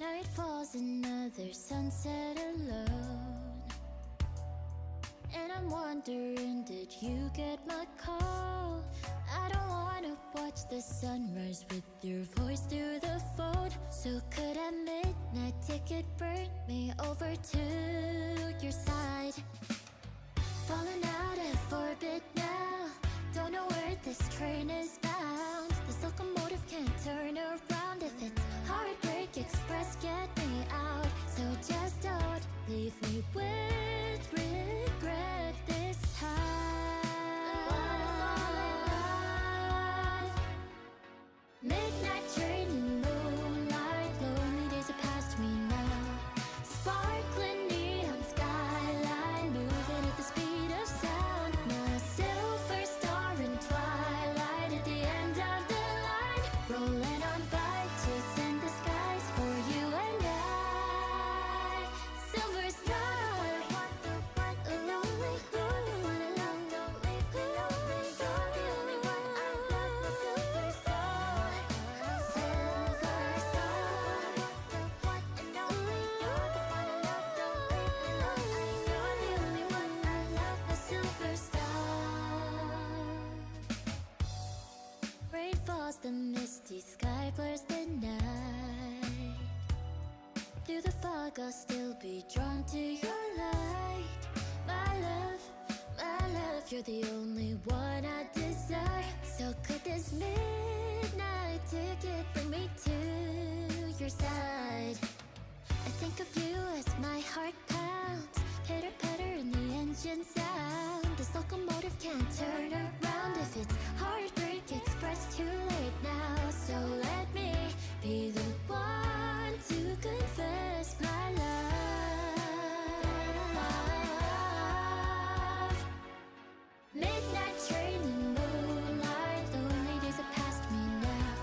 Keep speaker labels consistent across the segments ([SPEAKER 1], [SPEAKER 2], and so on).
[SPEAKER 1] Night falls, another sunset alone. And I'm wondering, did you get my call? I don't wanna watch the sunrise with your voice through the phone. So could a midnight ticket bring me over to your side? Falling out of orbit now, don't know where this train is bound. This locomotive can't turn around. If it's Heartbreak Express, get me out. So just don't leave me with regret this time. Midnight train in moonlight, lonely days are past me now. Sparkling neon skyline, moving at the speed of sound. My silver star in twilight, at the end of the line, rolling on by, chasing the skies for you and I. Silver star, a lonely, lonely one alone. Don't leave me lonely, you're the only one I love. The silver star, silver star, and only you're the one I love. Don't leave me lonely, you're the only one I love. The silver star. Rain falls, the misty sky blurs the night. Through the fog, I'll still be drawn to your light. My love, you're the only one I desire. So could this midnight ticket bring me to your side? I think of you as my heart pounds, pitter patter in the engine sound. This locomotive can't turn around. If it's Heartbreak Express, too late now. So let me be the one to confess my love. Midnight train in moonlight, lonely days are past me now.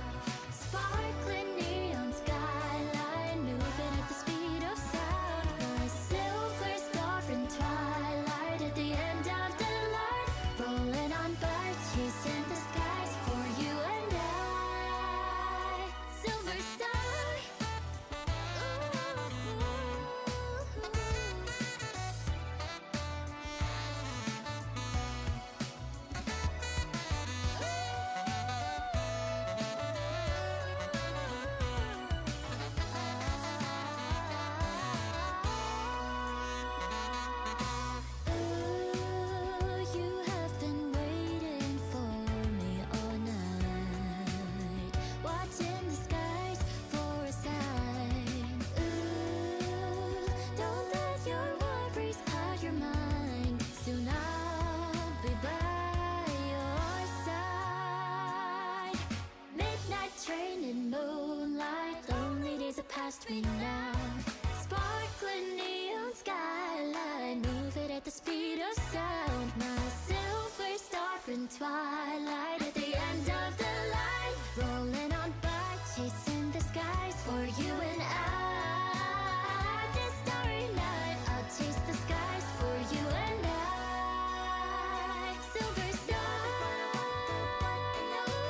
[SPEAKER 1] Sparkling neon skyline, moving at the speed of sound. My silver star in twilight, at the end of the line, rolling on by, chasing the skies for you and I. Silver star, you have been waiting for me all night, watching the skies for a sign. Don't let your worries cloud your mind. Soon I'll be by your side. Midnight train in moonlight, lonely days are past me now. Sparkling neon skyline, moving at the speed of sound. My silver star in twilight, at the end of the line, rolling on by, chasing the skies for you and I. This starry night, I'll chase the skies for you and I. Silver star, silver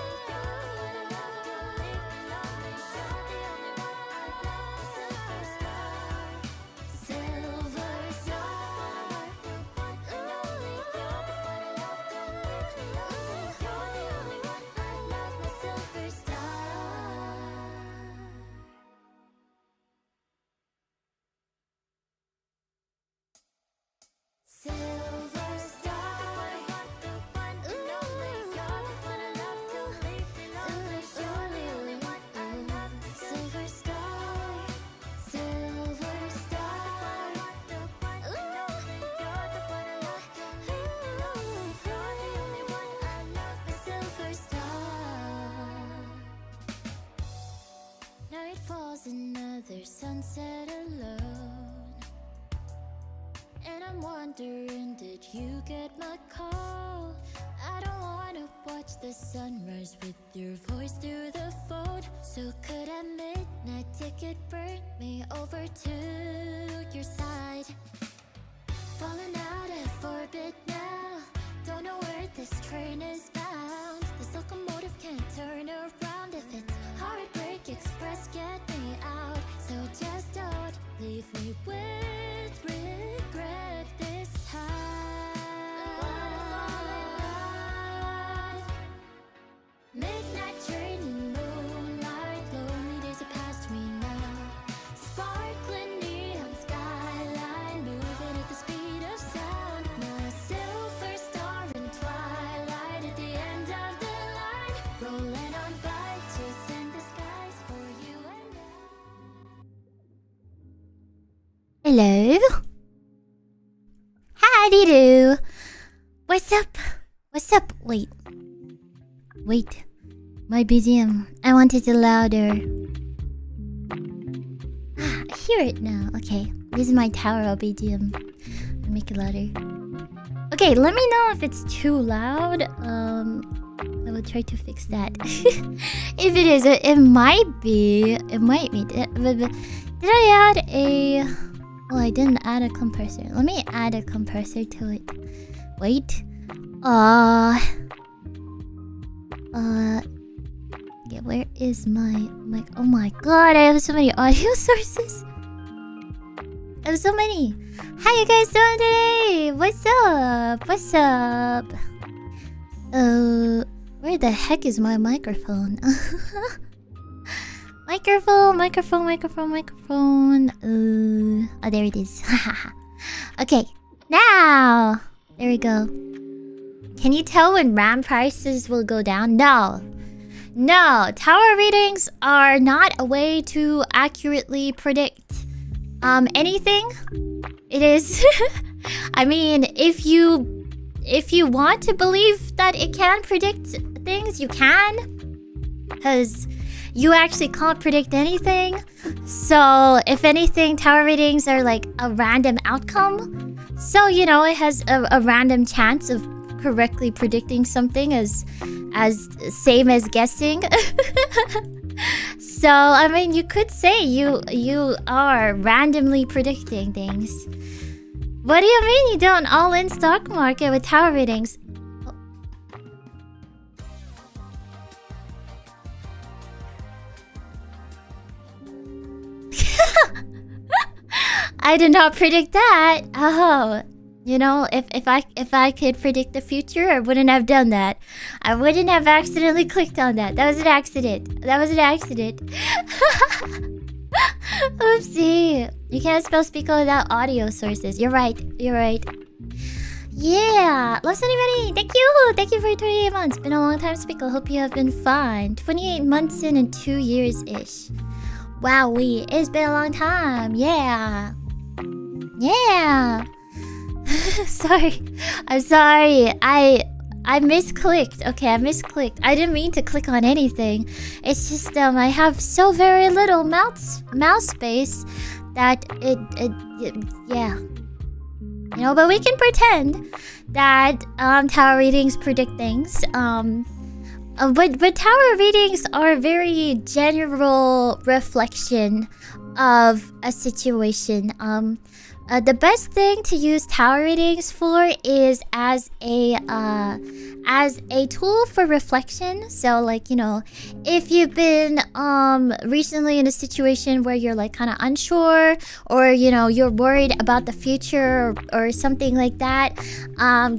[SPEAKER 1] star, only you're the one I love. Don't leave me lonely, you're the only one I love. My silver star. Silver star, the one and only you're the one I love. Don't leave me lonely, you're the only one I love. Silver star, silver star, the one and only you're the one I love. Don't leave me lonely, you're the only one I love. The silver star. Night falls, another sunset alone. And I'm wondering, did you get my call? I don't wanna watch the sunrise with your voice through the phone. So could a midnight ticket bring me over to your side? Falling out of orbit now, don't know where this train is bound. This locomotive can't turn around. If it's Heartbreak Express, get me out. So just Leave me with regret this time. Wanna fall in love. Midnight journey, moonlight, lonely days are past me now. Sparkling neon skyline, moving at the speed of sound. My silver star in twilight, at the end of the line, rolling on by, chasing the skies for you and I. Hello. Howdy do. What's up? What's up? Wait. My BGM. I want it louder. I hear it now. Okay. This is my tower BGM. I'll make it louder. Okay, let me know if it's too loud. I will try to fix that. If it is, it might be. It might be. Did I add a... Well, I didn't add a compressor. Let me add a compressor to it. Wait. Yeah, where is my mic? Oh my god, I have so many audio sources. I have so many. How you guys doing today? What's up? What's up? Where the heck is my microphone? Microphone. Oh, there it is. Okay, now there we go. Can you tell when RAM prices will go down? No, tower readings are not a way to accurately predict anything. It is I mean, if you want to believe that it can predict things, you can, because you actually can't predict anything. So if anything, tower readings are like a random outcome. So, you know, it has a random chance of correctly predicting something as same as guessing. So, I mean, you could say you are randomly predicting things. What do you mean you don't all-in stock market with tower readings? I did not predict that. Oh, you know, if I could predict the future, I wouldn't have done that. I wouldn't have accidentally clicked on that. That was an accident. Oopsie. You can't spell speaker without audio sources. You're right. Yeah. Love anybody. Thank you for 28 months. Been a long time, speaker. Hope you have been fine. 28 months in and 2 years-ish. Wowee. It's been a long time. Yeah. I'm sorry. I misclicked. Okay, I misclicked. I didn't mean to click on anything. It's just I have so very little mouse space that it yeah. You know, but we can pretend that tower readings predict things. But tower readings are a very general reflection of a situation. The best thing to use tower readings for is as a tool for reflection. So, like, you know, if you've been recently in a situation where you're like kind of unsure, or you know, you're worried about the future or something like that,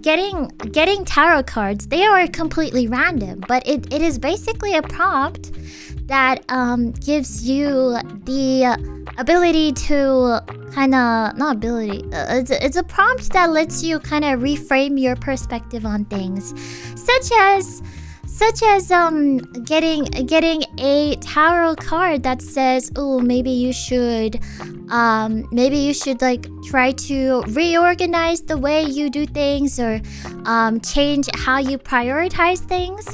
[SPEAKER 1] getting tarot cards, they are completely random, but it is basically a prompt that gives you the ability to it's a prompt that lets you kind of reframe your perspective on things, such as getting a tarot card that says, oh, maybe you should like try to reorganize the way you do things, or change how you prioritize things.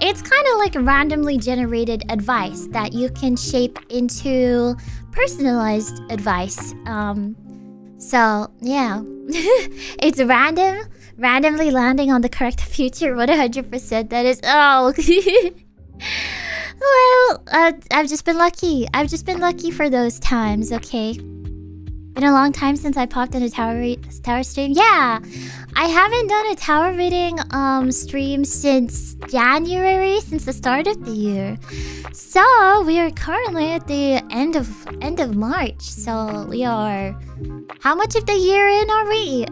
[SPEAKER 1] It's kind of like randomly generated advice that you can shape into personalized advice. So yeah. It's randomly landing on the correct future 100%. That is, oh. Well, I've just been lucky for those times, okay? Been a long time since I popped in a tower stream. Yeah, I haven't done a tower reading stream since January, since the start of the year. So we are currently at the end of March. So we are, how much of the year in are we?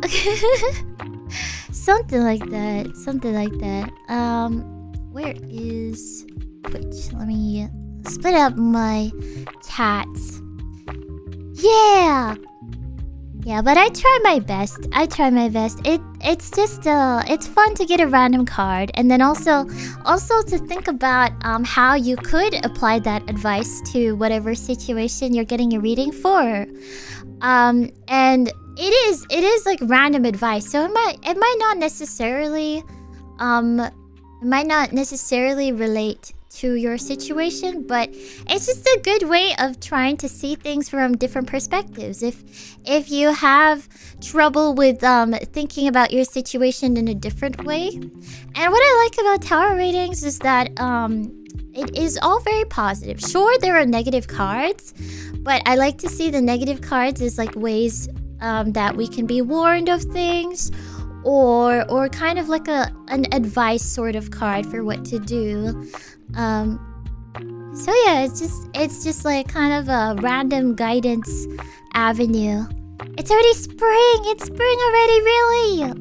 [SPEAKER 1] Something like that. Something like that. Where is Twitch? Let me split up my chats. Yeah. Yeah, but I try my best. It's just it's fun to get a random card, and then also to think about how you could apply that advice to whatever situation you're getting a reading for. And it is like random advice, so it might not necessarily relate to your situation, but it's just a good way of trying to see things from different perspectives. If you have trouble with thinking about your situation in a different way. And what I like about tower readings is that it is all very positive. Sure, there are negative cards, but I like to see the negative cards as like ways that we can be warned of things, or kind of like an advice sort of card for what to do. So yeah, it's just like kind of a random guidance avenue. It's already spring. It's spring already, really?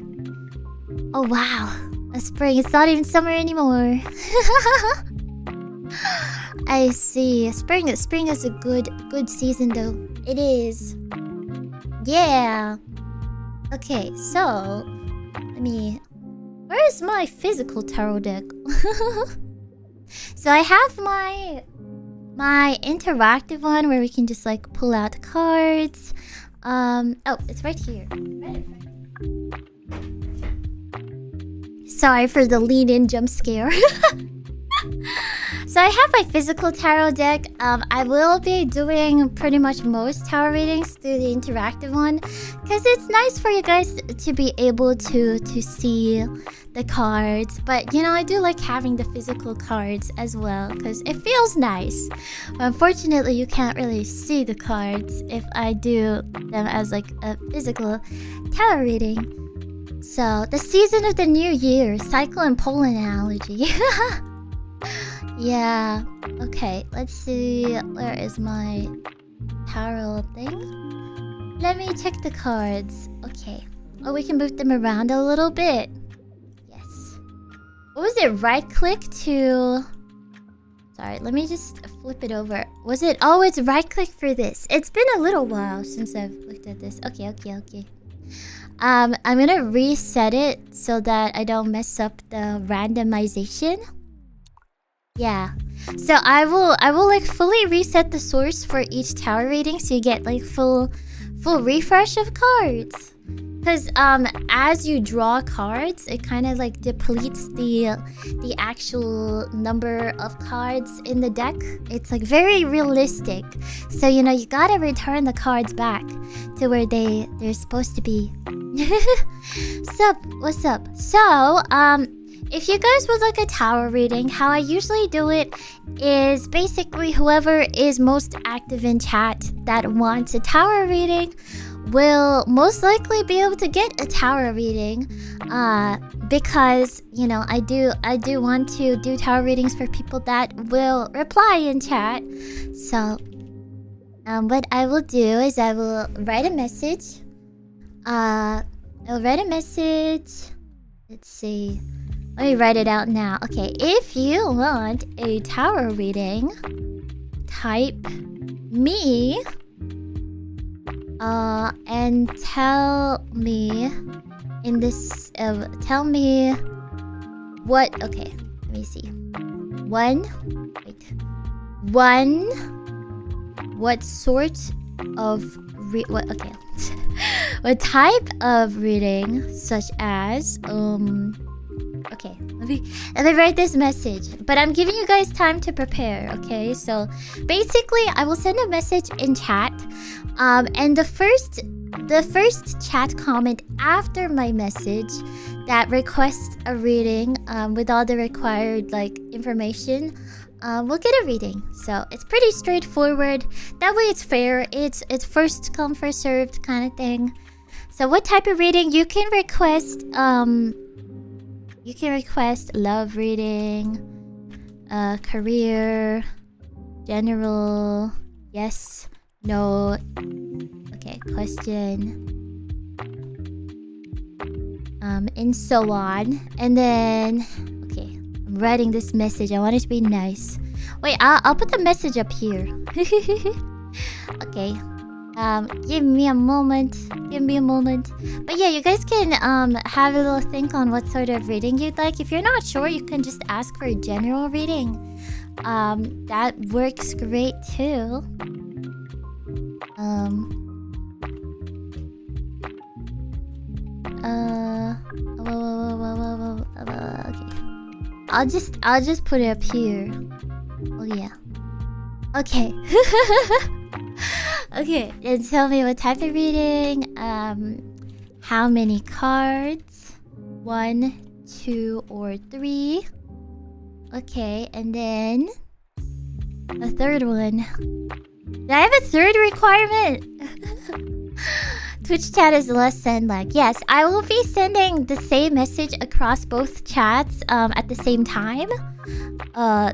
[SPEAKER 1] Oh wow, a spring. It's not even summer anymore. I see. Spring is a good season though. It is. Yeah. Okay, so where is my physical tarot deck? So I have my interactive one where we can just like pull out the cards. Oh, it's right here. Sorry for the lean-in jump scare. So I have my physical tarot deck. I will be doing pretty much most tarot readings through the interactive one, because it's nice for you guys to be able to see the cards. But you know, I do like having the physical cards as well, because it feels nice. Unfortunately, you can't really see the cards if I do them as like a physical tarot reading. So the season of the new year, cycle and pollen analogy. Yeah, okay, let's see, where is my tarot thing? Let me check the cards. Okay. Oh, we can move them around a little bit. Yes. What was it? Right click to... Sorry, let me just flip it over. Was it... Oh, it's right click for this. It's been a little while since I've looked at this. Okay. I'm gonna reset it so that I don't mess up the randomization. Yeah, so I will like fully reset the source for each tower reading, so you get like full refresh of cards. Because as you draw cards, it kind of like depletes the actual number of cards in the deck. It's like very realistic. So you know, you gotta return the cards back to where they're supposed to be. What's up? So if you guys would like a tower reading, how I usually do it is basically whoever is most active in chat that wants a tower reading will most likely be able to get a tower reading, because you know, I do want to do tower readings for people that will reply in chat. So what I will do is I will write a message. I'll write a message. Let's see. Let me write it out now. Okay, if you want a tower reading, type me and tell me in this tell me what. Okay, let me see. What sort of okay. What type of reading, such as okay, let me write this message, but I'm giving you guys time to prepare. Okay, so basically I will send a message in chat, and the first chat comment after my message that requests a reading with all the required like information, we'll get a reading. So it's pretty straightforward. That way it's fair. It's first come first served kind of thing. So what type of reading you can request? You can request love reading, career, general, yes, no, okay, question, and so on. And then, okay, I'm writing this message. I want it to be nice. Wait, I'll put the message up here. Okay. Give me a moment. But yeah, you guys can have a little think on what sort of reading you'd like. If you're not sure, you can just ask for a general reading. That works great too. Okay. I'll just put it up here. Oh yeah. Okay. Okay, and tell me what type of reading, how many cards, 1, 2, or 3. Okay, and then a third one. Did I have a third requirement? Twitch chat is less send lag. Yes, I will be sending the same message across both chats at the same time.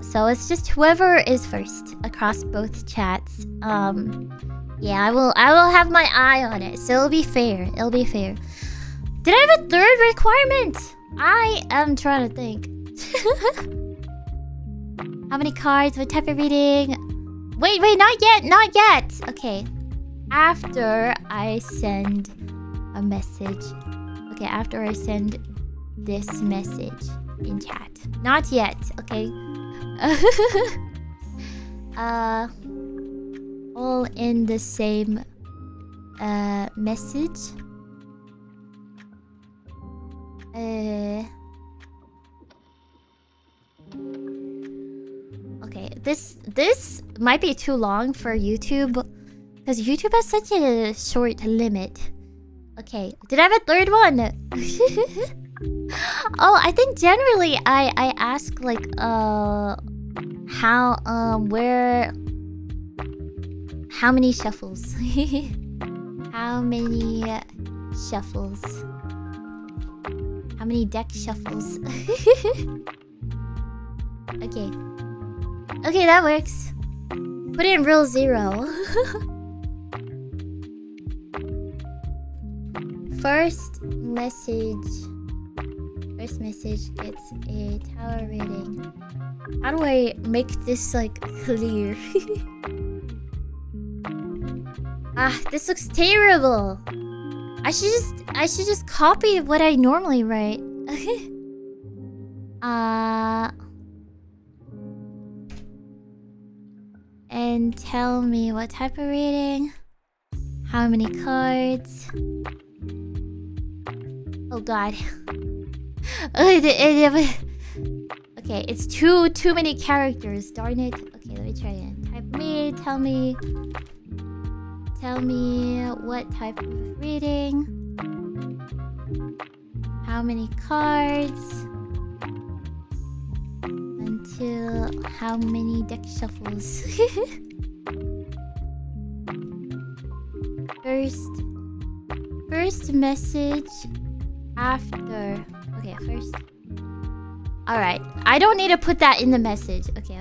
[SPEAKER 1] So it's just whoever is first across both chats. Yeah, I will have my eye on it, so it'll be fair. Did I have a third requirement? I am trying to think. How many cards? What type of reading? Wait, not yet. Okay. After I send a message. Okay, after I send this message in chat. Not yet, okay? All in the same message. Okay, this might be too long for YouTube because YouTube has such a short limit. Okay, did I have a third one? Oh, I think generally I ask like how many shuffles? How many shuffles? How many deck shuffles? Okay. Okay, that works. Put in rule 0. First message gets a tower rating. How do I make this like clear? This looks terrible. I should just copy what I normally write. And tell me what type of reading. How many cards? Oh god. Okay, it's too many characters. Darn it. Okay, let me try again. Tell me what type of reading. How many cards? Until how many deck shuffles? First message after. Okay, first. Alright, I don't need to put that in the message. Okay.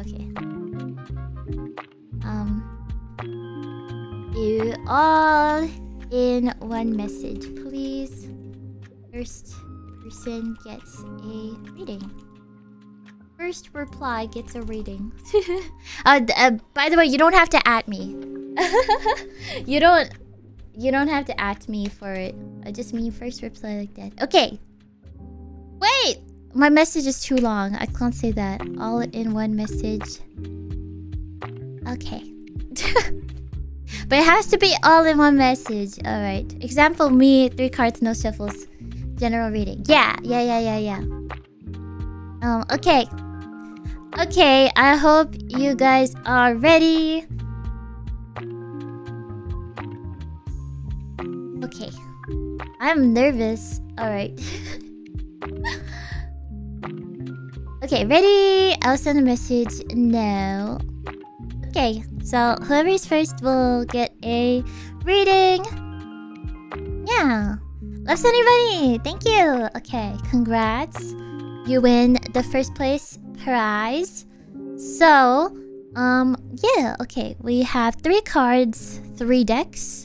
[SPEAKER 1] You all in one message, please. First person gets a reading. First reply gets a reading. By the way, you don't have to at me. You don't have to at me for it. I just mean first reply like that. Okay. Wait! My message is too long. I can't say that. All in one message. Okay. But it has to be all in one message. Alright. Example, me, 3 cards, no shuffles. General reading. Yeah. Okay. Okay, I hope you guys are ready. Okay. I'm nervous. Alright.
[SPEAKER 2] Okay, ready? I'll send a message now. Okay, so whoever's first will get a reading. Yeah. Loves anybody. Thank you. Okay, congrats. You win the first place prize. So, yeah, okay. We have 3 cards, 3 decks.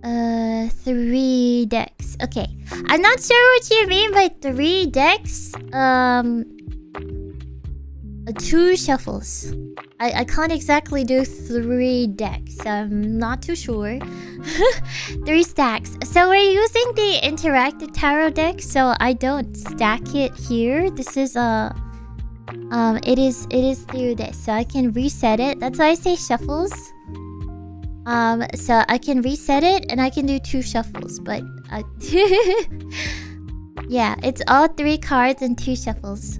[SPEAKER 2] 3 decks. Okay. I'm not sure what you mean by 3 decks. 2 shuffles. I can't exactly do 3 decks. I'm not too sure. 3 stacks. So we're using the interactive tarot deck, so I don't stack it here. This is it is through this, so I can reset it. That's why I say shuffles. So I can reset it and I can do 2 shuffles, but yeah, it's all 3 cards and 2 shuffles.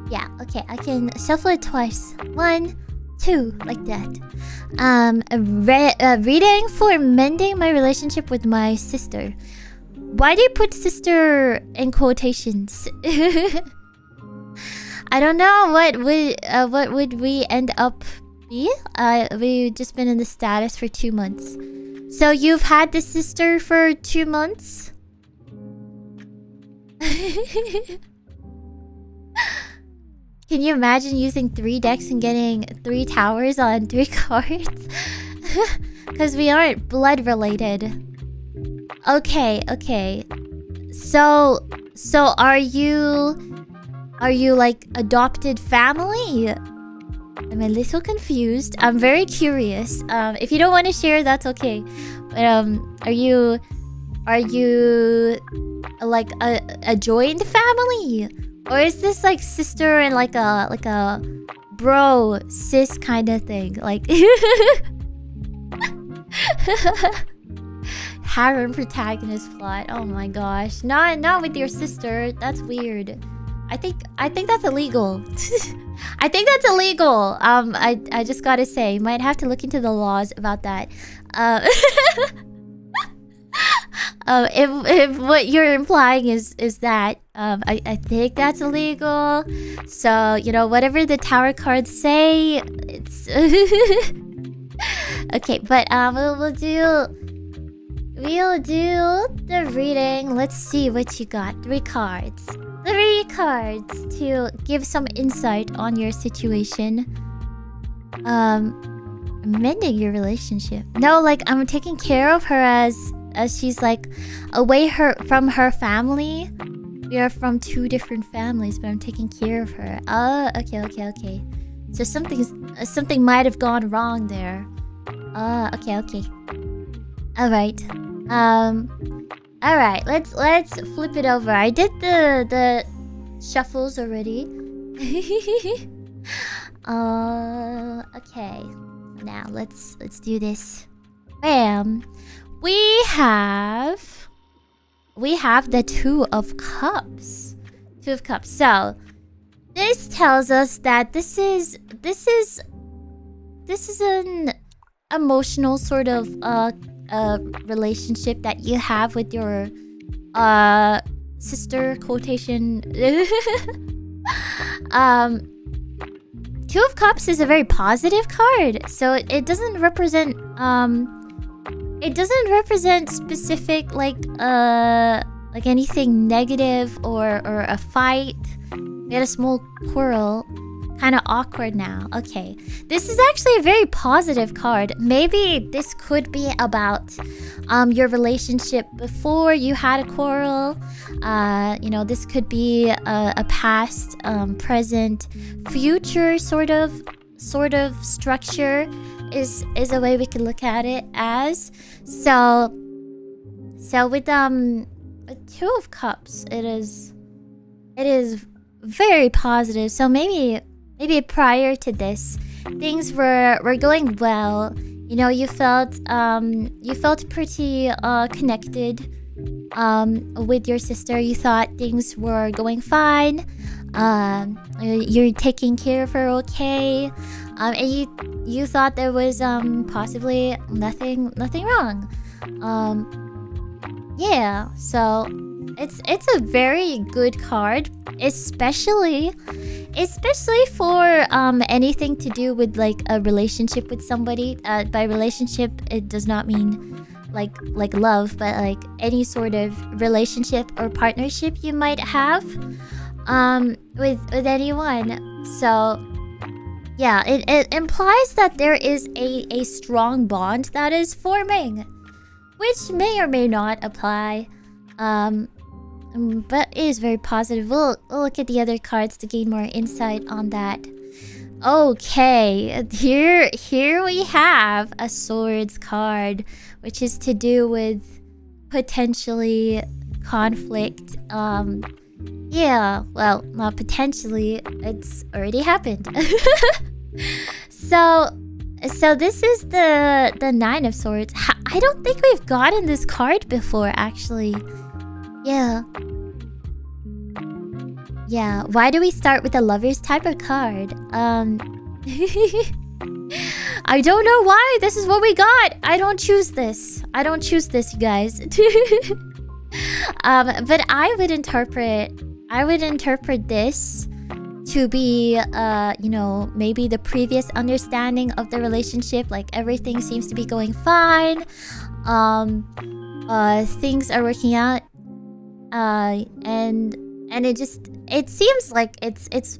[SPEAKER 2] Yeah, okay, I can shuffle it twice. 1, 2, like that. Reading for mending my relationship with my sister. Why do you put sister in quotations? I don't know what would we end up be. We've just been in the status for 2 months. So you've had this sister for 2 months? Can you imagine using 3 decks and getting 3 towers on 3 cards? Because we aren't blood related. Okay. So are you like adopted family? I'm a little confused. I'm very curious. If you don't want to share, that's okay. But are you like a joined family? Or is this like sister and like a bro sis kind of thing? Like harem protagonist plot. Oh my gosh. Not with your sister. That's weird. I think that's illegal. I think that's illegal. I just gotta say, might have to look into the laws about that. If what you're implying is that I think that's illegal. So, you know, whatever the tower cards say, it's okay, but we'll do the reading. Let's see what you got. 3 cards. 3 cards to give some insight on your situation. Mending your relationship. No, like I'm taking care of her as she's like away from her family. We are from 2 different families, but I'm taking care of her. Okay. So something might have gone wrong there. Okay. All right. Let's flip it over. I did the shuffles already. Okay. Now let's do this. Bam. We have the 2 of Cups. 2 of Cups. So this tells us that this is an emotional sort of relationship that you have with your sister, quotation. 2 of Cups is a very positive card, so it doesn't represent specific like anything negative or a fight. We had a small quarrel. Kind of awkward now. Okay, this is actually a very positive card. Maybe this could be about your relationship before you had a quarrel. You know, this could be a past, present, future sort of structure is a way we can look at it as. So with 2 of Cups, it is very positive. So maybe prior to this, things were going well. You know, you felt pretty connected with your sister. You thought things were going fine. You're taking care of her okay. And you thought there was possibly nothing wrong. Yeah, so it's a very good card, especially for anything to do with like a relationship with somebody. By relationship, it does not mean like love, but like any sort of relationship or partnership you might have with anyone. So yeah, it implies that there is a strong bond that is forming, which may or may not apply. But it is very positive. We'll look at the other cards to gain more insight on that. Okay, here we have a swords card, which is to do with potentially conflict. Yeah, well, not potentially, it's already happened. So this is the Nine of Swords. I don't think we've gotten this card before, actually. Yeah. Yeah, why do we start with the Lovers type of card? I don't know why. This is what we got. I don't choose this, you guys. But I would interpret this to be, you know, maybe the previous understanding of the relationship. Like everything seems to be going fine. Things are working out. And it seems like it's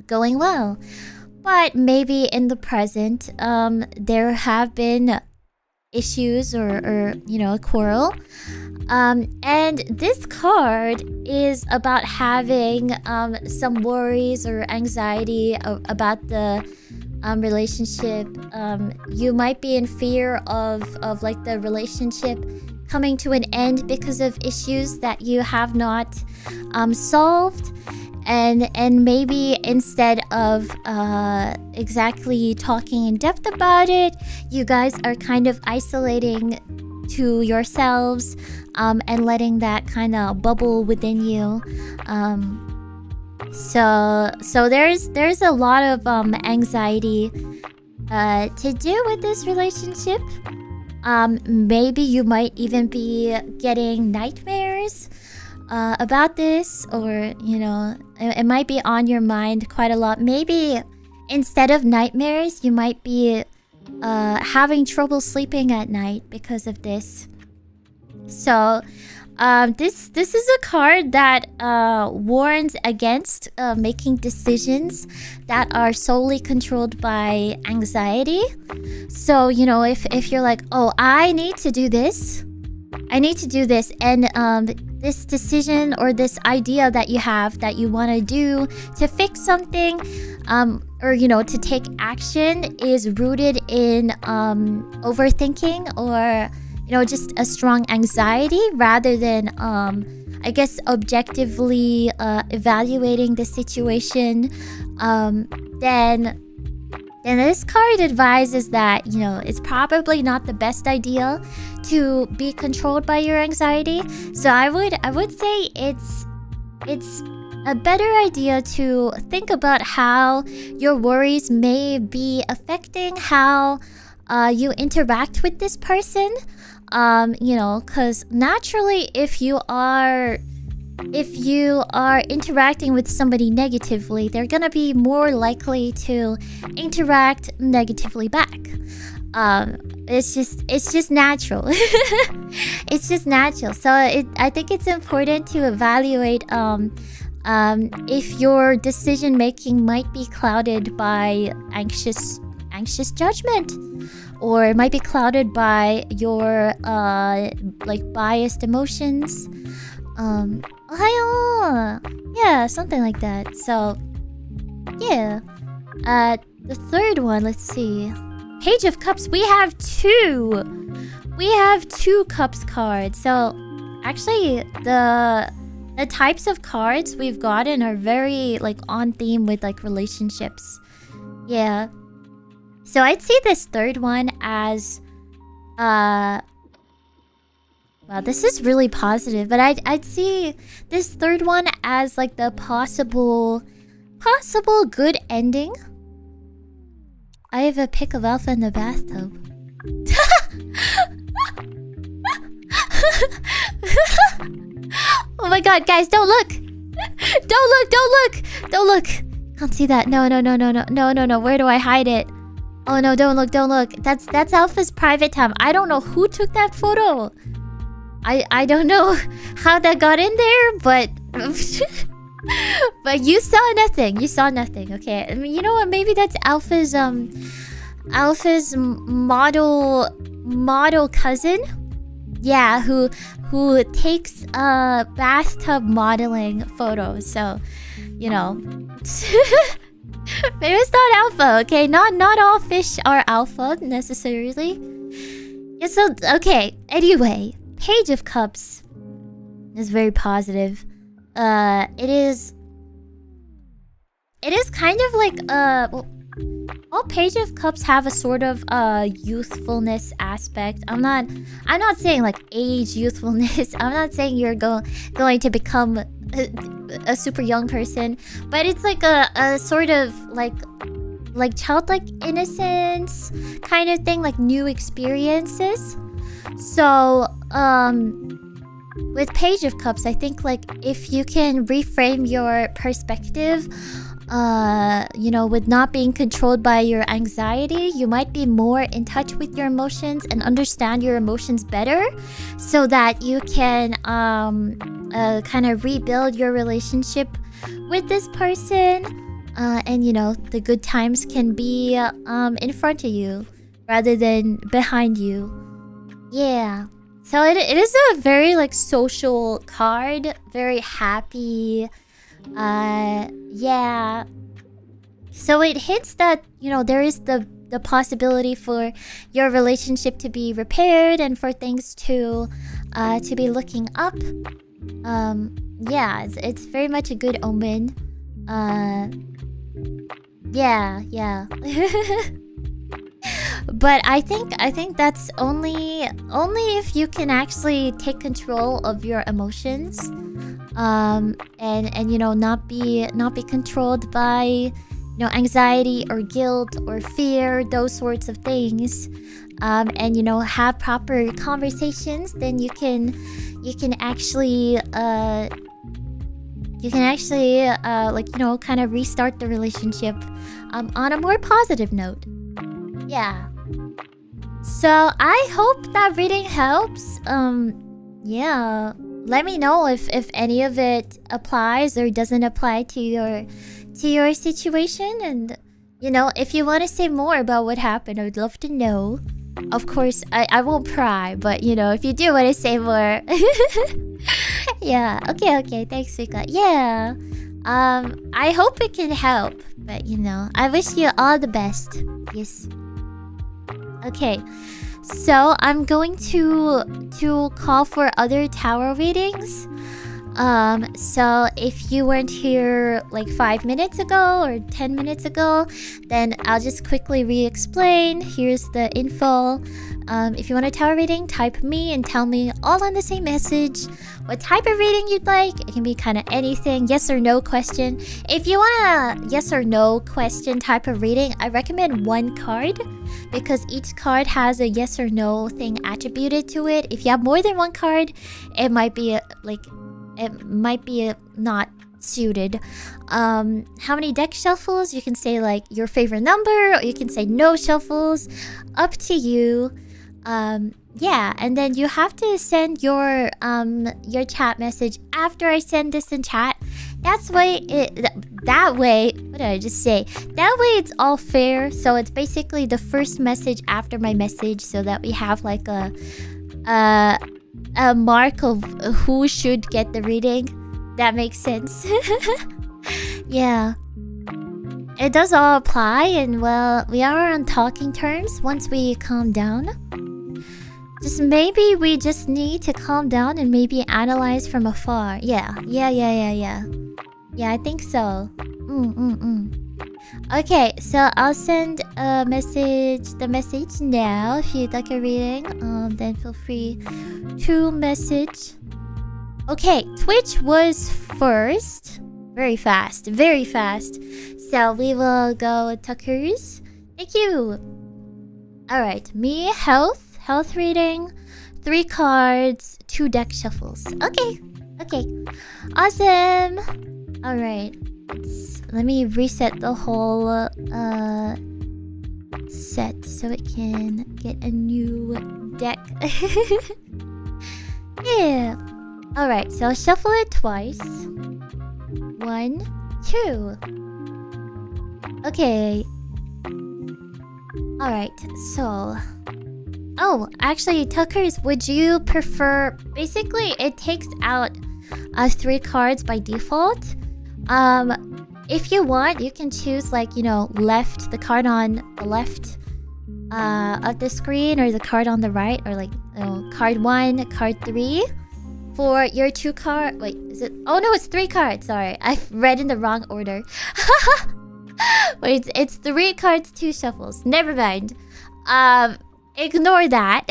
[SPEAKER 2] going well. But maybe in the present, there have been issues or you know, a quarrel. And this card is about having some worries or anxiety about the relationship. You might be in fear of like the relationship coming to an end because of issues that you have not solved. And maybe instead of exactly talking in depth about it, you guys are kind of isolating to yourselves and letting that kind of bubble within you. So there's a lot of anxiety to do with this relationship. Maybe you might even be getting nightmares about this, or you know, it might be on your mind quite a lot. Maybe instead of nightmares, you might be having trouble sleeping at night because of this. So this is a card that warns against making decisions that are solely controlled by anxiety. So you know, if you're like, oh, I need to do this, and this decision or this idea that you have that you want to do to fix something, or you know, to take action, is rooted in overthinking, or you know, just a strong anxiety, rather than I guess objectively evaluating the situation, then this card advises that, you know, it's probably not the best idea to be controlled by your anxiety. So I would say it's a better idea to think about how your worries may be affecting how you interact with this person. You know, because naturally, if you are interacting with somebody negatively, they're gonna be more likely to interact negatively back. It's just natural. It's just natural. So I think it's important to evaluate if your decision making might be clouded by anxious judgment, or it might be clouded by your like biased emotions. Ohio! Yeah, something like that. So yeah. The third one, let's see. Page of Cups. We have two Cups cards. So actually the types of cards we've gotten are very like on theme with like relationships. Yeah. So I'd see this third one as wow, this is really positive, but I'd see this third one as like the possible good ending. I have a pick of alpha in the bathtub. Oh my god, guys, don't look! Don't look, don't look! Don't look! Can't see that. No. Where do I hide it? Oh no, don't look, don't look. That's Alpha's private tab. I don't know who took that photo. I don't know how that got in there, but but you saw nothing. You saw nothing. Okay. I mean, you know what? Maybe that's Alpha's model cousin. Yeah, who takes bathtub modeling photos. So, you know, maybe it's not alpha. Okay, not all fish are alpha necessarily. Yeah. So okay. Anyway, Page of Cups is very positive. It is kind of like well, all Page of Cups have a sort of youthfulness aspect. I'm not saying like age youthfulness. I'm not saying you're going to become a super young person, but it's like a sort of like childlike innocence kind of thing, like new experiences. So with Page of Cups, I think like if you can reframe your perspective, you know, with not being controlled by your anxiety, you might be more in touch with your emotions and understand your emotions better, so that you can kind of rebuild your relationship with this person, and you know, the good times can be in front of you rather than behind you. Yeah. So it is a very like social card, very happy. Yeah. So it hints that, you know, there is the possibility for your relationship to be repaired and for things to be looking up. Yeah, it's very much a good omen. Yeah. But I think that's only if you can actually take control of your emotions, and you know, not be controlled by, you know, anxiety or guilt or fear, those sorts of things, and you know, have proper conversations. Then you can actually like, you know, kind of restart the relationship on a more positive note. Yeah. So I hope that reading helps. Yeah. Let me know if any of it applies or doesn't apply to your situation, and you know, if you want to say more about what happened, I would love to know. Of course, I won't pry, but you know, if you do want to say more. Yeah. Okay. Thanks, Vika. Yeah. I hope it can help, but you know, I wish you all the best. Yes. Okay, so I'm going to call for other tarot readings. So if you weren't here like 5 minutes ago or 10 minutes ago, then I'll just quickly re-explain. Here's the info. If you want a tarot reading, type me and tell me all on the same message what type of reading you'd like. It can be kind of anything, yes or no question. If you want a yes or no question type of reading, I recommend one card, because each card has a yes or no thing attributed to it. If you have more than one card, it might be not suited. How many deck shuffles? You can say like your favorite number, or you can say no shuffles. Up to you. Yeah, and then you have to send your chat message after I send this in chat. That way, what did I just say? That way it's all fair. So it's basically the first message after my message, so that we have like a mark of who should get the reading. That makes sense. Yeah. It does all apply, and well, we are on talking terms once we calm down. Maybe we just need to calm down and maybe analyze from afar. Yeah, I think so. Okay, so I'll send the message now. If you'd like a reading, then feel free to message. Okay, Twitch was first. Very fast. So we will go with Tucker's. Thank you. Alright, me, health reading, 3 cards, 2 deck shuffles. Okay, Okay. Awesome. All right. Let me reset the whole set so it can get a new deck. Yeah. All right. So I'll shuffle it twice. 1, 2. Okay. All right. So. Oh, actually, Tuckers, would you prefer... Basically, it takes out 3 cards by default. If you want, you can choose, like, you know, left, the card on the left of the screen, or the card on the right, or like, you know, card 1, card 3 for your 2 card... Wait, is it... Oh, no, it's 3 cards. Sorry, I've read in the wrong order. Wait, it's 3 cards, 2 shuffles. Never mind. Ignore that.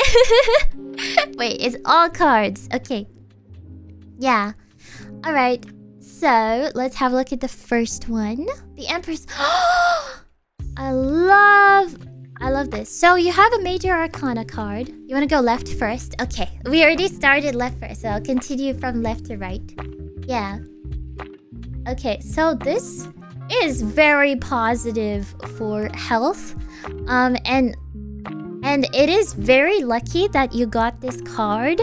[SPEAKER 2] Wait, it's all cards. Okay. Yeah. Alright. So, let's have a look at the first one. The Empress. I love this. So, you have a Major Arcana card. You want to go left first? Okay. We already started left first, so I'll continue from left to right. Yeah. Okay, so this is very positive for health. And it is very lucky that you got this card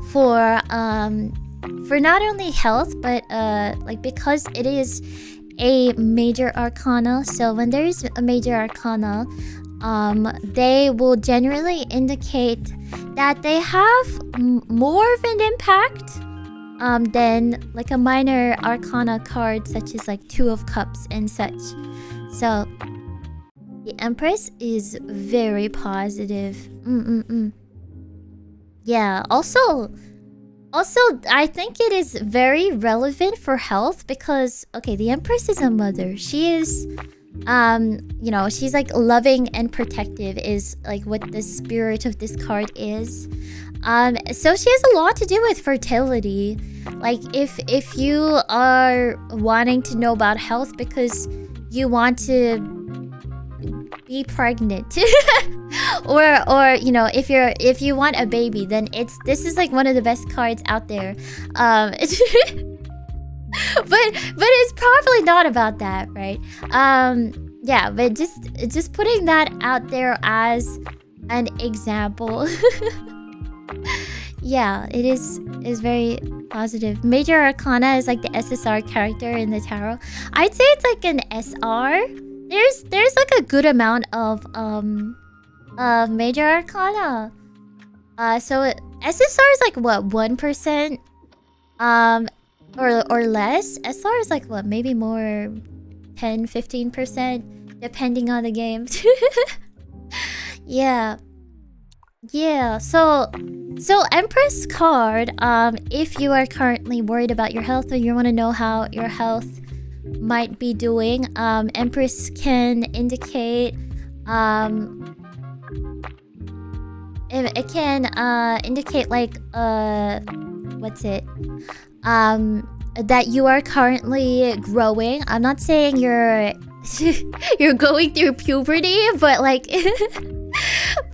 [SPEAKER 2] for not only health, but like, because it is a Major Arcana. So when there's a Major Arcana, they will generally indicate that they have more of an impact than like a Minor Arcana card, such as like 2 of Cups and such. So the Empress is very positive. Yeah, also, I think it is very relevant for health because, okay, the Empress is a mother. She is, you know, she's like loving and protective is like what the spirit of this card is. So she has a lot to do with fertility. Like, if you are wanting to know about health because you want to be pregnant or you know, if you want a baby, then this is like one of the best cards out there. But it's probably not about that, right? Yeah, but just putting that out there as an example. Yeah, it is very positive. Major Arcana is like the SSR character in the tarot. I'd say it's like an SR. There's like a good amount of Major Arcana. So SSR is like what, 1%? Or less. SR is like what, maybe more, 10-15%, depending on the game. Yeah. Yeah, so Empress card, if you are currently worried about your health or you want to know how your health might be doing, Empress can indicate, it can indicate like, what's it? That you are currently growing. I'm not saying you're you're going through puberty, but like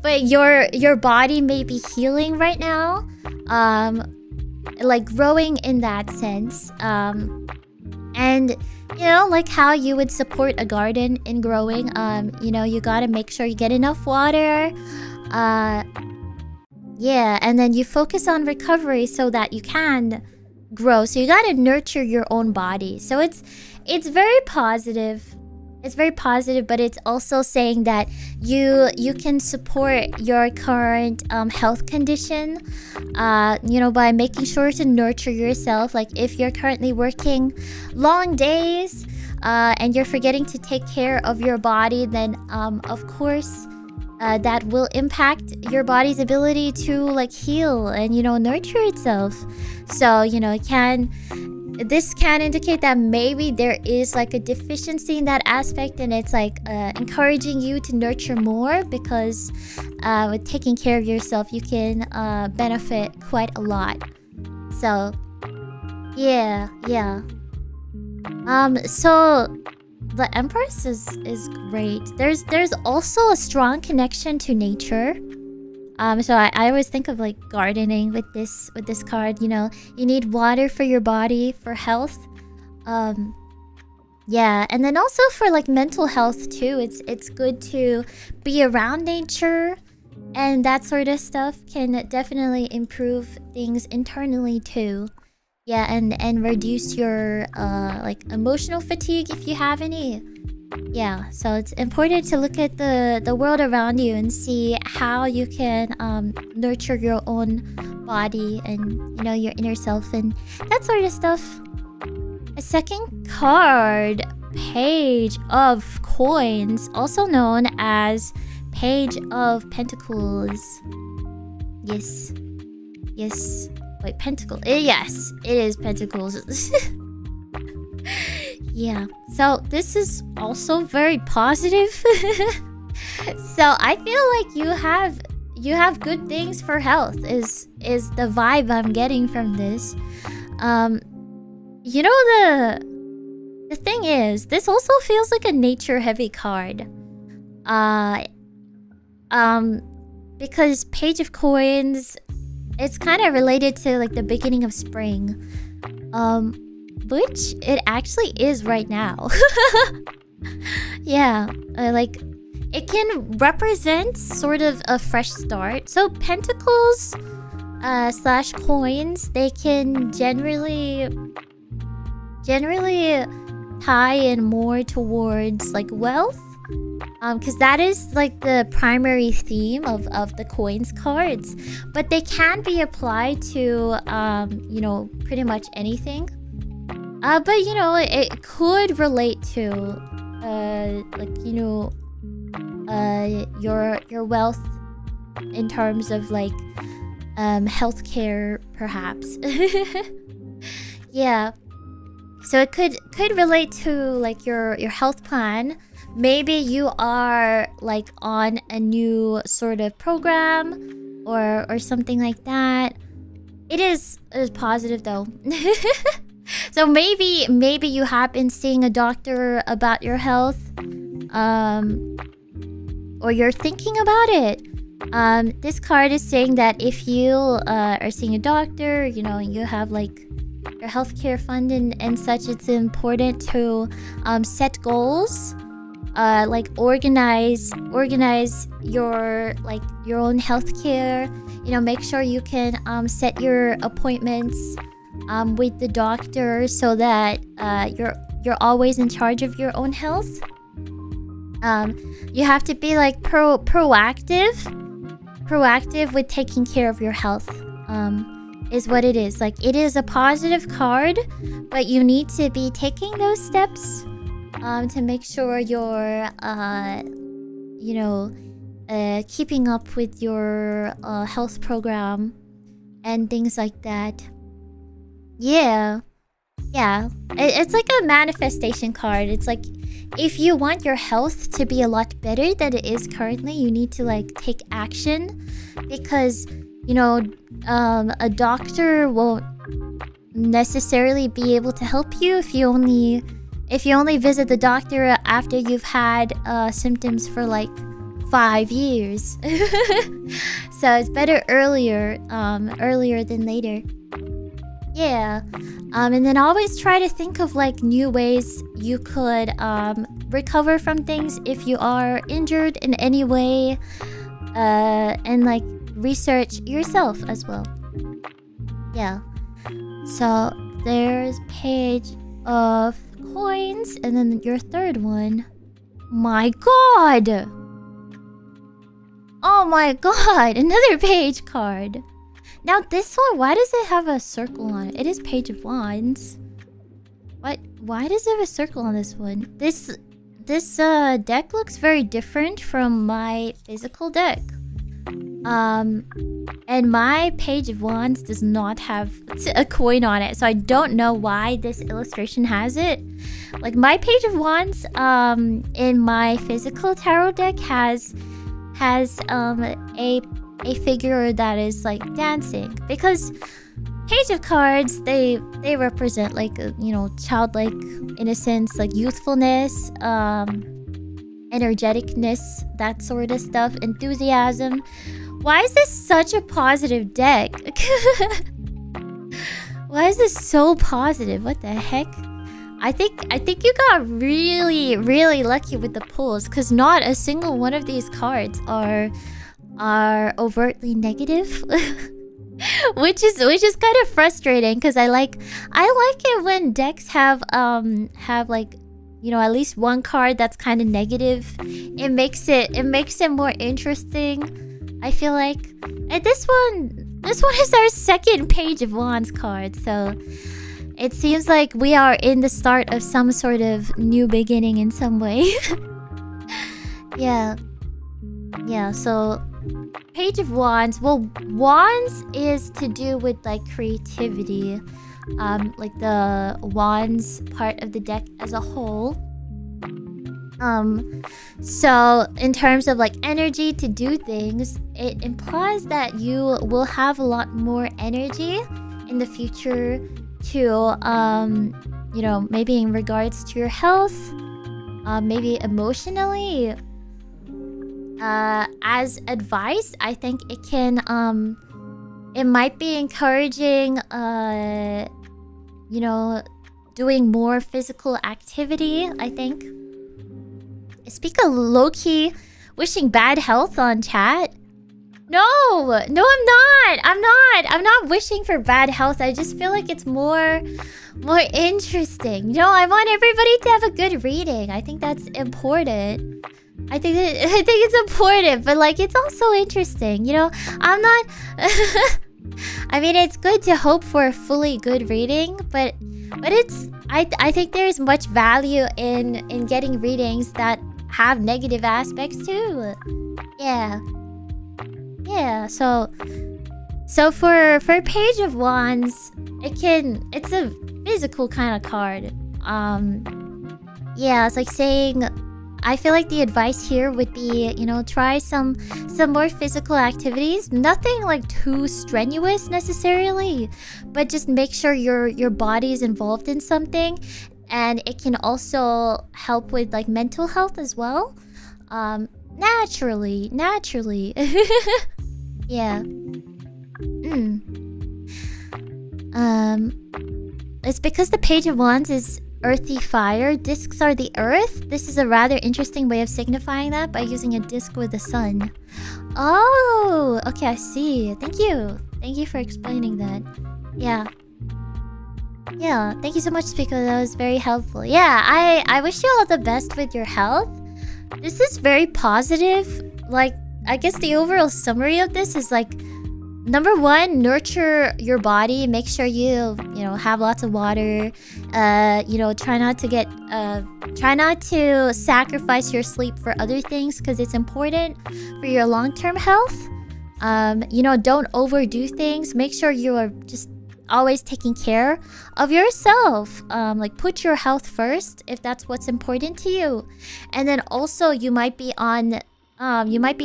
[SPEAKER 2] but your body may be healing right now, like growing in that sense, and you know, like how you would support a garden in growing, you know, you gotta make sure you get enough water, yeah, and then you focus on recovery so that you can grow. So you gotta nurture your own body. So it's very positive. It's very positive, but it's also saying that you can support your current health condition, you know, by making sure to nurture yourself. Like if you're currently working long days and you're forgetting to take care of your body, then of course that will impact your body's ability to like heal and, you know, nurture itself. So, you know, this can indicate that maybe there is like a deficiency in that aspect, and it's like encouraging you to nurture more, because with taking care of yourself you can benefit quite a lot. So yeah. So the Empress is great. There's also a strong connection to nature. So I always think of like gardening with this card. You know, you need water for your body for health. Yeah, and then also for like mental health too. It's good to be around nature, and that sort of stuff can definitely improve things internally too. Yeah, and reduce your like emotional fatigue if you have any. Yeah, so it's important to look at the world around you and see how you can nurture your own body and, you know, your inner self and that sort of stuff. A second card, Page of Coins, also known as Page of Pentacles. Yes. Yes. Wait, Pentacle. Yes, it is Pentacles. Yeah, so this is also very positive. So I feel like you have good things for health is the vibe I'm getting from this. You know, the thing is, this also feels like a nature heavy card. Because Page of Coins, it's kind of related to like the beginning of spring. Which it actually is right now. Yeah, like it can represent sort of a fresh start. So pentacles slash coins, they can generally tie in more towards like wealth, because that is like the primary theme of the coins cards, but they can be applied to you know, pretty much anything. But you know, it could relate to like, you know, your wealth in terms of like healthcare perhaps. Yeah, so it could relate to like your health plan. Maybe you are like on a new sort of program or something like that. It is positive though. So maybe you have been seeing a doctor about your health, or you're thinking about it. This card is saying that if you are seeing a doctor, you know, you have like your healthcare fund and such, it's important to set goals, like organize your like your own healthcare. You know, make sure you can set your appointments with the doctor so that you're always in charge of your own health. You have to be like proactive with taking care of your health, is what it is. Like, it is a positive card, but you need to be taking those steps to make sure you're you know, keeping up with your health program and things like that. Yeah. It's like a manifestation card. It's like, if you want your health to be a lot better than it is currently, you need to like take action, because, you know, a doctor won't necessarily be able to help you if you only visit the doctor after you've had symptoms for like 5 years. So it's better earlier than later. Yeah. And then always try to think of like new ways you could recover from things if you are injured in any way, and like research yourself as well. Yeah. So there's Page of Coins, and then your third one. My god! Oh my god, another page card. Now this one, why does it have a circle on it? It is Page of Wands. What? Why does it have a circle on this one? This deck looks very different from my physical deck. And my Page of Wands does not have a coin on it, so I don't know why this illustration has it. Like, my Page of Wands in my physical tarot deck has a figure that is like dancing, because Page of Cards, they represent like, you know, childlike innocence, like youthfulness, energeticness, that sort of stuff, enthusiasm. Why is this such a positive deck? Why is this so positive? What the heck? I think you got really, really lucky with the pulls, because not a single one of these cards are overtly negative. which is kind of frustrating, because I like it when decks have like, you know, at least one card that's kind of negative. It makes it more interesting, I feel like. And this one is our second Page of Wands card, so it seems like we are in the start of some sort of new beginning in some way. Yeah, so Page of Wands. Well, Wands is to do with like creativity, like the Wands part of the deck as a whole. So in terms of like energy to do things, it implies that you will have a lot more energy in the future to you know, maybe in regards to your health, maybe emotionally. As advice, I think it can it might be encouraging you know, doing more physical activity, I think. Speak a low-key wishing bad health on chat. No, I'm not wishing for bad health. I just feel like it's more interesting. You know, I want everybody to have a good reading. I think that's important. I think it's important, but like it's also interesting. You know, I'm not I mean, it's good to hope for a fully good reading, but it's I think there's much value in getting readings that have negative aspects too. Yeah, so for Page of Wands, it's a physical kind of card. Yeah, it's like saying, I feel like the advice here would be, you know, try some more physical activities. Nothing like too strenuous necessarily, but just make sure your body is involved in something, and it can also help with like mental health as well. Naturally. Yeah. It's because the Page of Wands is earthy fire. Discs are the earth. This is a rather interesting way of signifying that by using a disc with the sun. Oh, okay, I see. Thank you for explaining that. Yeah, thank you so much, Spico. That was very helpful. Yeah, I wish you all the best with your health. This is very positive. Like, I guess the overall summary of this is like, number one, nurture your body. Make sure you know, have lots of water. You know, try not to sacrifice your sleep for other things, because it's important for your long-term health. You know, don't overdo things. Make sure you are just always taking care of yourself. Like, put your health first if that's what's important to you. And then also you might be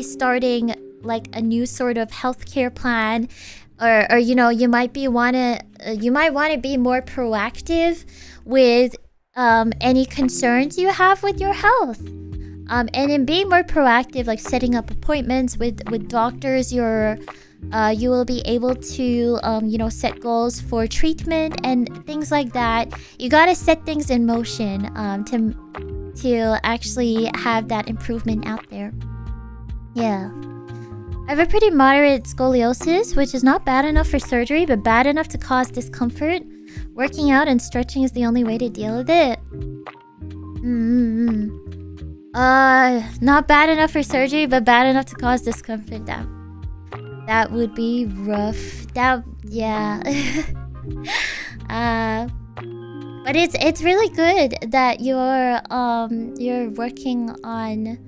[SPEAKER 2] starting like a new sort of healthcare plan, or you know, you might want to be more proactive with any concerns you have with your health. And in being more proactive, like setting up appointments with doctors, you will be able to you know, set goals for treatment and things like that. You gotta set things in motion to actually have that improvement out there. Yeah. I have a pretty moderate scoliosis, which is not bad enough for surgery, but bad enough to cause discomfort. Working out and stretching is the only way to deal with it. Not bad enough for surgery, but bad enough to cause discomfort. That would be rough. Yeah. But it's really good that you're working on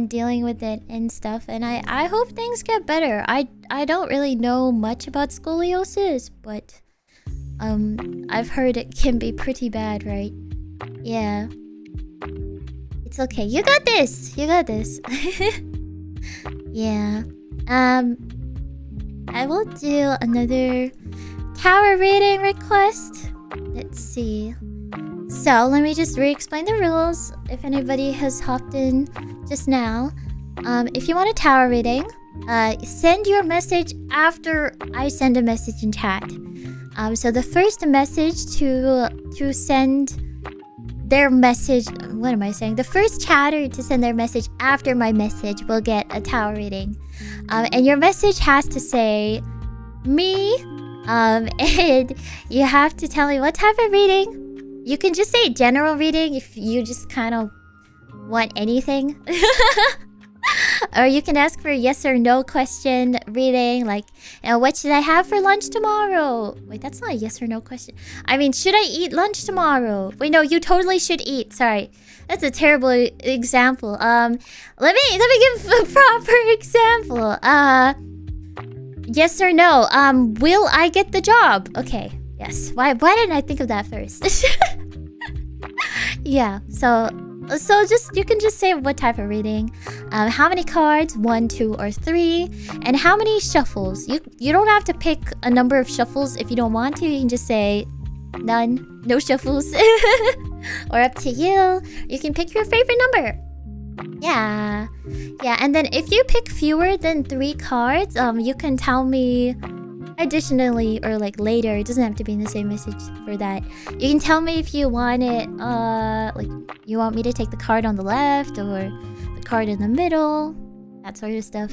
[SPEAKER 2] dealing with it and stuff, and I hope things get better. I don't really know much about scoliosis, but I've heard it can be pretty bad, right? Yeah. It's okay. You got this. Yeah. I will do another tower reading request. Let's see. So let me just re-explain the rules if anybody has hopped in just now. If you want a tower reading, send your message after I send a message in chat. So the first message to send their message, what am I saying? The first chatter to send their message after my message will get a tower reading. And your message has to say me, and you have to tell me what type of reading. You can just say general reading if you just kind of want anything. Or you can ask for a yes or no question reading, like, what should I have for lunch tomorrow? Wait, that's not a yes or no question. I mean, should I eat lunch tomorrow? Wait, no, you totally should eat. Sorry, that's a terrible example. Let me give a proper example. Yes or no. Will I get the job? Okay, yes. Why didn't I think of that first? Yeah. So just you can just say what type of reading, how many cards, 1, 2, or 3, and how many shuffles. You don't have to pick a number of shuffles if you don't want to. You can just say none, no shuffles, or up to you. You can pick your favorite number. Yeah, and then if you pick fewer than 3 cards, you can tell me additionally or like later. It doesn't have to be in the same message for that. You can tell me if you want it, like you want me to take the card on the left or the card in the middle, that sort of stuff.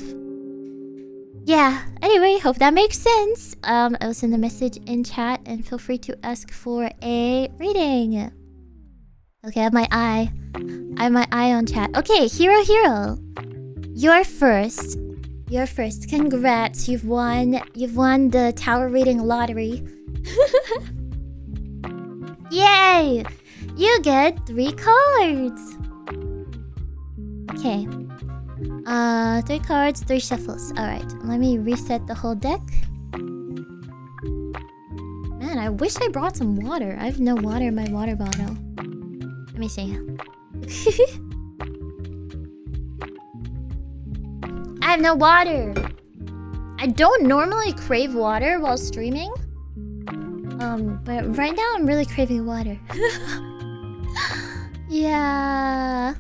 [SPEAKER 2] Yeah, anyway, hope that makes sense. I'll send the message in chat and feel free to ask for a reading. Okay, I have my eye on chat. Okay, Hero, you're first. Congrats, you've won the tower reading lottery. Yay! You get 3 cards. Okay. 3 cards, 3 shuffles. Alright, let me reset the whole deck. Man, I wish I brought some water. I have no water in my water bottle. Let me see. I have no water. I don't normally crave water while streaming. But right now I'm really craving water. Yeah.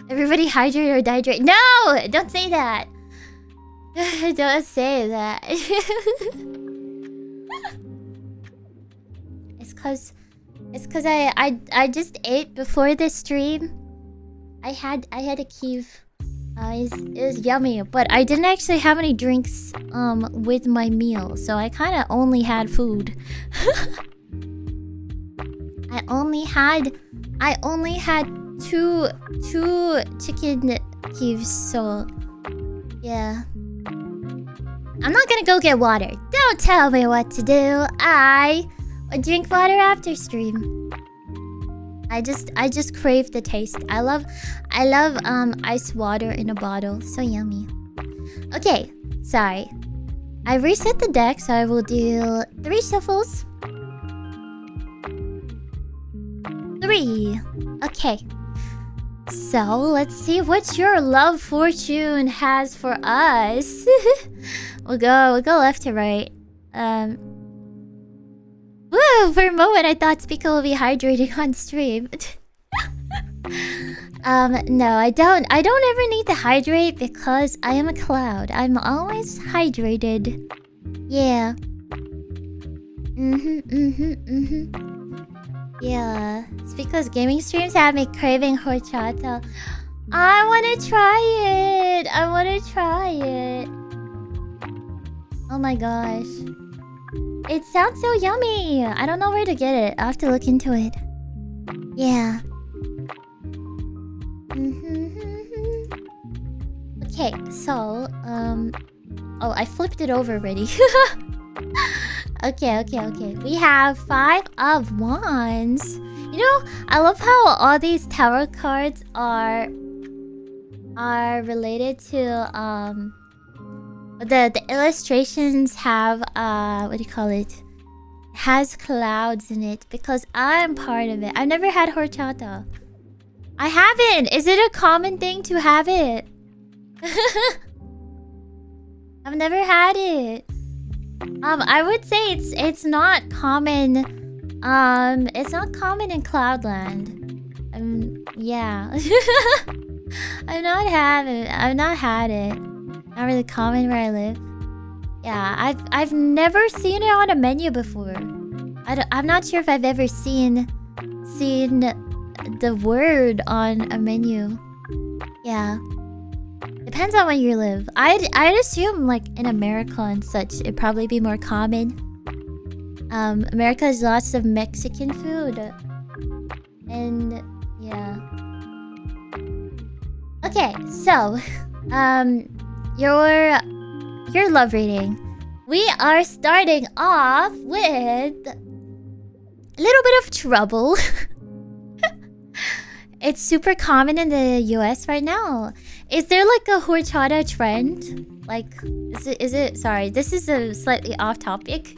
[SPEAKER 2] Everybody hydrate or dihydrate. No! Don't say that. Don't say that. It's cause I just ate before this stream. I had a kiv. It was yummy, but I didn't actually have any drinks with my meal, so I kind of only had food. I only had 2 chicken kivs, so yeah. I'm not gonna go get water. Don't tell me what to do. I drink water after stream. I just crave the taste. I love ice water in a bottle. So yummy. Okay, sorry. I reset the deck, so I will do 3 shuffles. 3. Okay. So let's see what your love fortune has for us. We'll go left to right. Woo! For a moment, I thought Speaker would be hydrating on stream. No, I don't ever need to hydrate because I am a cloud. I'm always hydrated. Yeah. Yeah. It's because gaming streams have me craving horchata. I wanna try it. Oh my gosh. It sounds so yummy. I don't know where to get it. I'll have to look into it. Yeah. Okay, so, oh, I flipped it over already. Okay. We have 5 of Wands. You know, I love how all these tarot cards are related to, the illustrations have, what do you call it? Has clouds in it because I'm part of it. I've never had horchata. I haven't. Is it a common thing to have it? I've never had it. I would say it's not common. It's not common in Cloudland. Yeah. I've not had it. Not really common where I live. Yeah, I've never seen it on a menu before. I'm not sure if I've ever seen the word on a menu. Yeah. Depends on where you live. I'd assume like in America and such, it'd probably be more common. America has lots of Mexican food. And yeah. Okay, so your love reading. We are starting off with a little bit of trouble. It's super common in the US right now. Is there like a horchata trend? Like, is it sorry, this is a slightly off topic.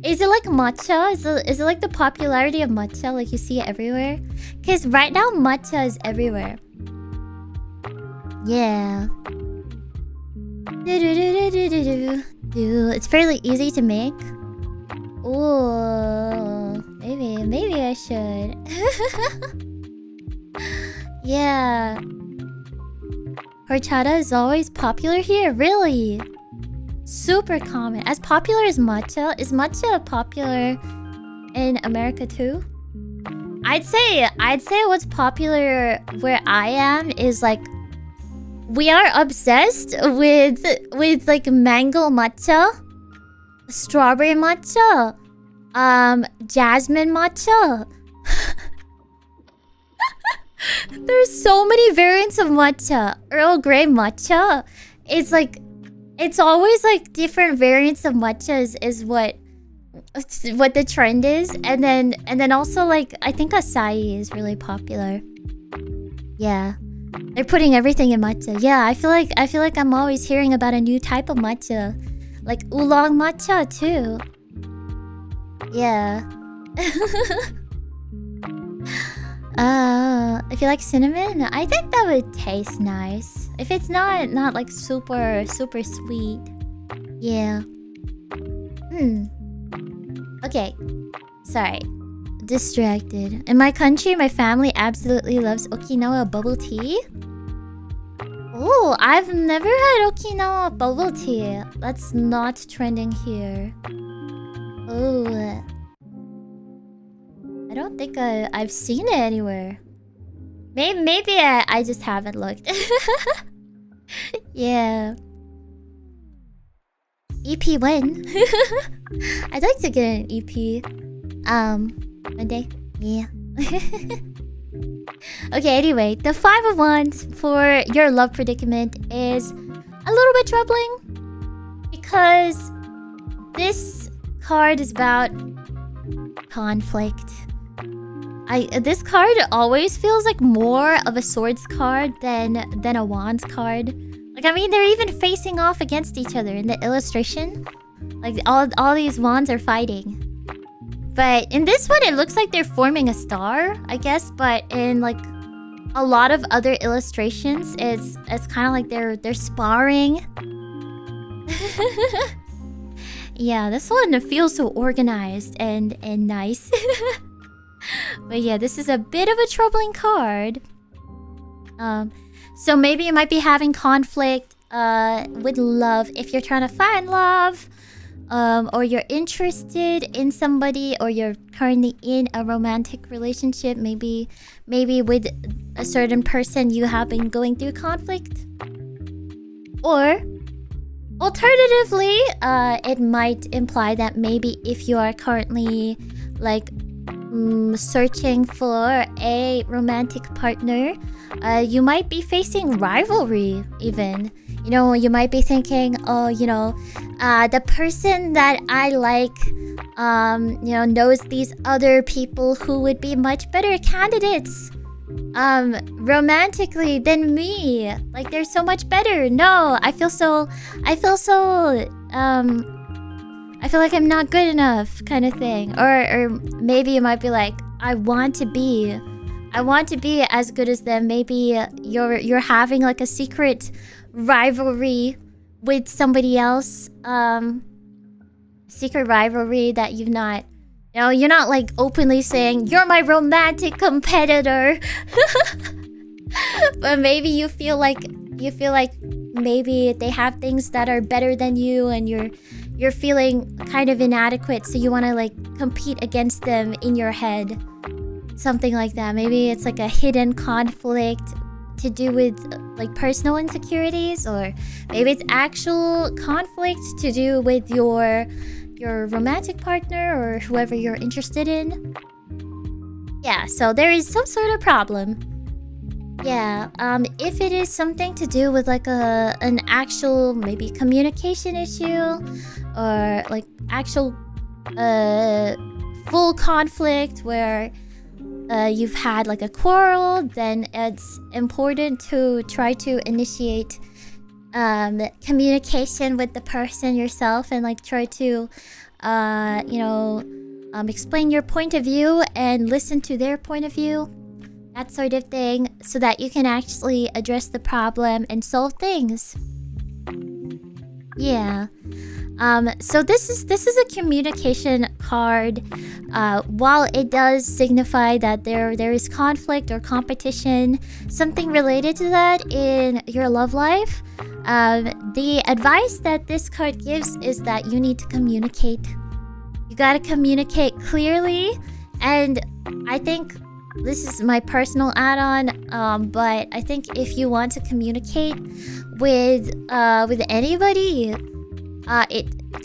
[SPEAKER 2] Is it like matcha? Is it like the popularity of matcha? Like you see it everywhere? Because right now matcha is everywhere. Yeah. It's fairly easy to make. Ooh, maybe I should. Yeah. Horchata is always popular here, really? Super common. As popular as matcha? Is matcha popular in America too? I'd say what's popular where I am is like we are obsessed with like mango matcha, strawberry matcha, jasmine matcha. There's so many variants of matcha. Earl Grey matcha. It's always like different variants of matcha is what the trend is. And then also like I think acai is really popular. Yeah. They're putting everything in matcha. Yeah, I feel like I'm always hearing about a new type of matcha. Like oolong matcha too. Yeah. If you like cinnamon, I think that would taste nice. If it's not like super sweet. Yeah. Okay. Sorry. Distracted. In my country, my family absolutely loves Okinawa bubble tea. Oh, I've never had Okinawa bubble tea. That's not trending here. Oh. I don't think I've seen it anywhere. Maybe I just haven't looked. Yeah. EP when? I'd like to get an EP. One day. Yeah. Okay, anyway, the 5 of Wands for your love predicament is a little bit troubling because this card is about conflict. This card always feels like more of a swords card than a wands card. Like, I mean, they're even facing off against each other in the illustration. Like, all these wands are fighting. But in this one, it looks like they're forming a star, I guess. But in like a lot of other illustrations, it's kind of like they're sparring. Yeah, this one feels so organized and nice. But yeah, this is a bit of a troubling card. So maybe you might be having conflict with love if you're trying to find love. Or you're interested in somebody, or you're currently in a romantic relationship. Maybe with a certain person you have been going through conflict. Or alternatively, it might imply that maybe if you are currently like searching for a romantic partner, you might be facing rivalry even. You know, you might be thinking, oh, you know, the person that I like, you know, knows these other people who would be much better candidates, romantically than me. Like, they're so much better. No, I feel like I'm not good enough, kind of thing. Or maybe you might be like, I want to be as good as them. Maybe you're having like a secret rivalry with somebody else, secret rivalry that you've not You know, you're not like openly saying you're my romantic competitor. But maybe you feel like maybe they have things that are better than you, and you're feeling kind of inadequate, so you want to like compete against them in your head. Something like that. Maybe it's like a hidden conflict to do with like personal insecurities, or maybe it's actual conflict to do with your romantic partner or whoever you're interested in. Yeah, so there is some sort of problem. Yeah, if it is something to do with like an actual maybe communication issue, or like actual full conflict where you've had like a quarrel, then it's important to try to initiate communication with the person yourself, and like try to explain your point of view and listen to their point of view, that sort of thing, so that you can actually address the problem and solve things. Yeah. So this is a communication card. While it does signify that there is conflict or competition, something related to that in your love life, the advice that this card gives is that you need to communicate. You gotta communicate clearly, and I think this is my personal add-on, but I think if you want to communicate with anybody,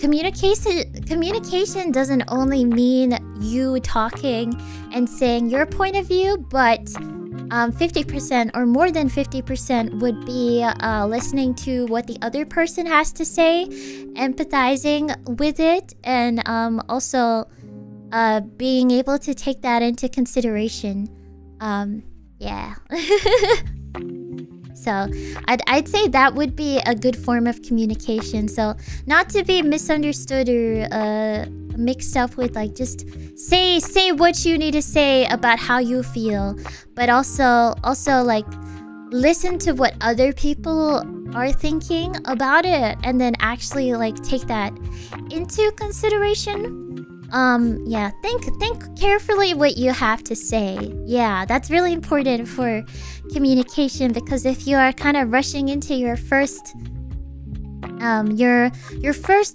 [SPEAKER 2] communication doesn't only mean you talking and saying your point of view, but 50% or more than 50% would be listening to what the other person has to say, empathizing with it, and also being able to take that into consideration. Yeah. So I'd say that would be a good form of communication. So not to be misunderstood or mixed up with like just say what you need to say about how you feel, but also like listen to what other people are thinking about it, and then actually like take that into consideration. Yeah, think carefully what you have to say. Yeah, that's really important for communication, because if you are kind of rushing into your first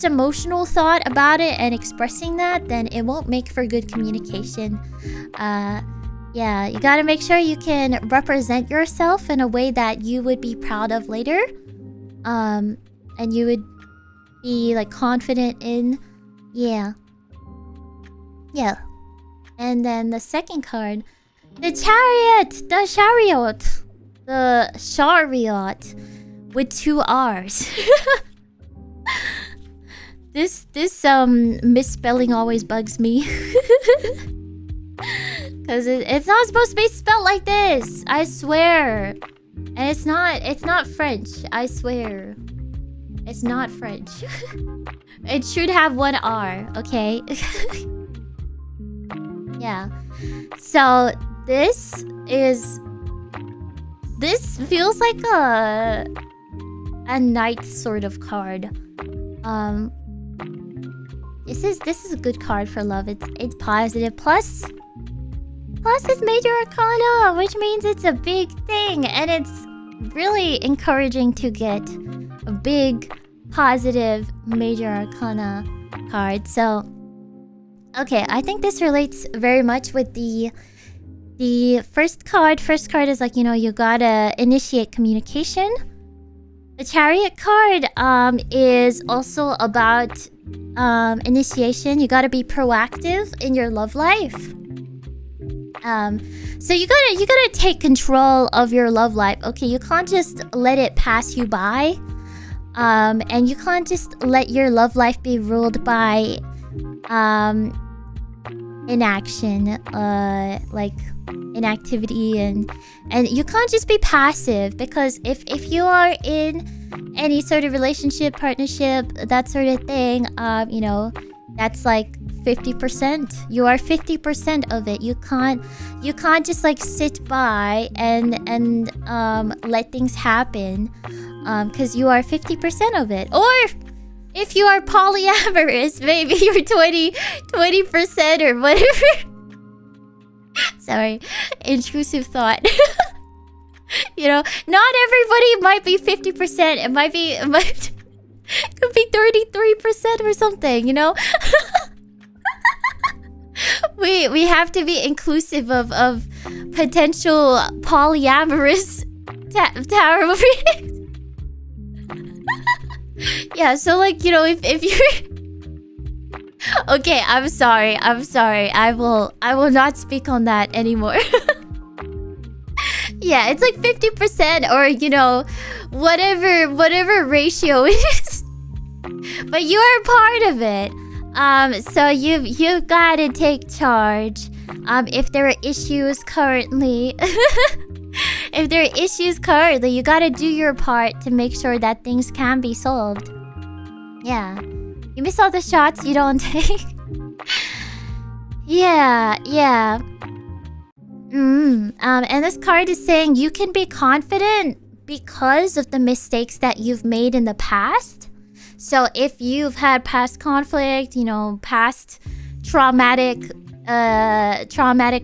[SPEAKER 2] emotional thought about it and expressing that, then it won't make for good communication. Yeah, you gotta make sure you can represent yourself in a way that you would be proud of later, and you would be like confident in. Yeah. And then the second card, the chariot with 2 R's. This misspelling always bugs me. Cause it's not supposed to be spelled like this, I swear. And it's not French, I swear. It's not French. It should have 1 R, okay? Yeah. So this feels like a knight sort of card. This is a good card for love. It's positive. Plus it's major arcana, which means it's a big thing, and it's really encouraging to get a big positive major arcana card. So okay, I think this relates very much with the first card. First card is like, you gotta initiate communication. The chariot card is also about initiation. You gotta be proactive in your love life. So you gotta take control of your love life. Okay, you can't just let it pass you by. And you can't just let your love life be ruled by inaction, like inactivity, and you can't just be passive, because if you are in any sort of relationship, partnership, that sort of thing, that's like 50%. You are 50% of it. You can't just like sit by and let things happen, because you are 50% of it. if you are polyamorous, maybe you're 20% or whatever. Sorry, intrusive thought. You know, not everybody might be 50%. It might could be 33% or something, you know? We have to be inclusive of potential polyamorous tarot readings. Yeah, so like, you know, if you're okay, I'm sorry. I will not speak on that anymore. Yeah, it's like 50% or, you know, whatever ratio it is. But you are part of it. So you've got to take charge. If there are issues currently, you got to do your part to make sure that things can be solved. Yeah. You miss all the shots you don't take. Yeah. And this card is saying you can be confident because of the mistakes that you've made in the past. So if you've had past conflict, you know, past traumatic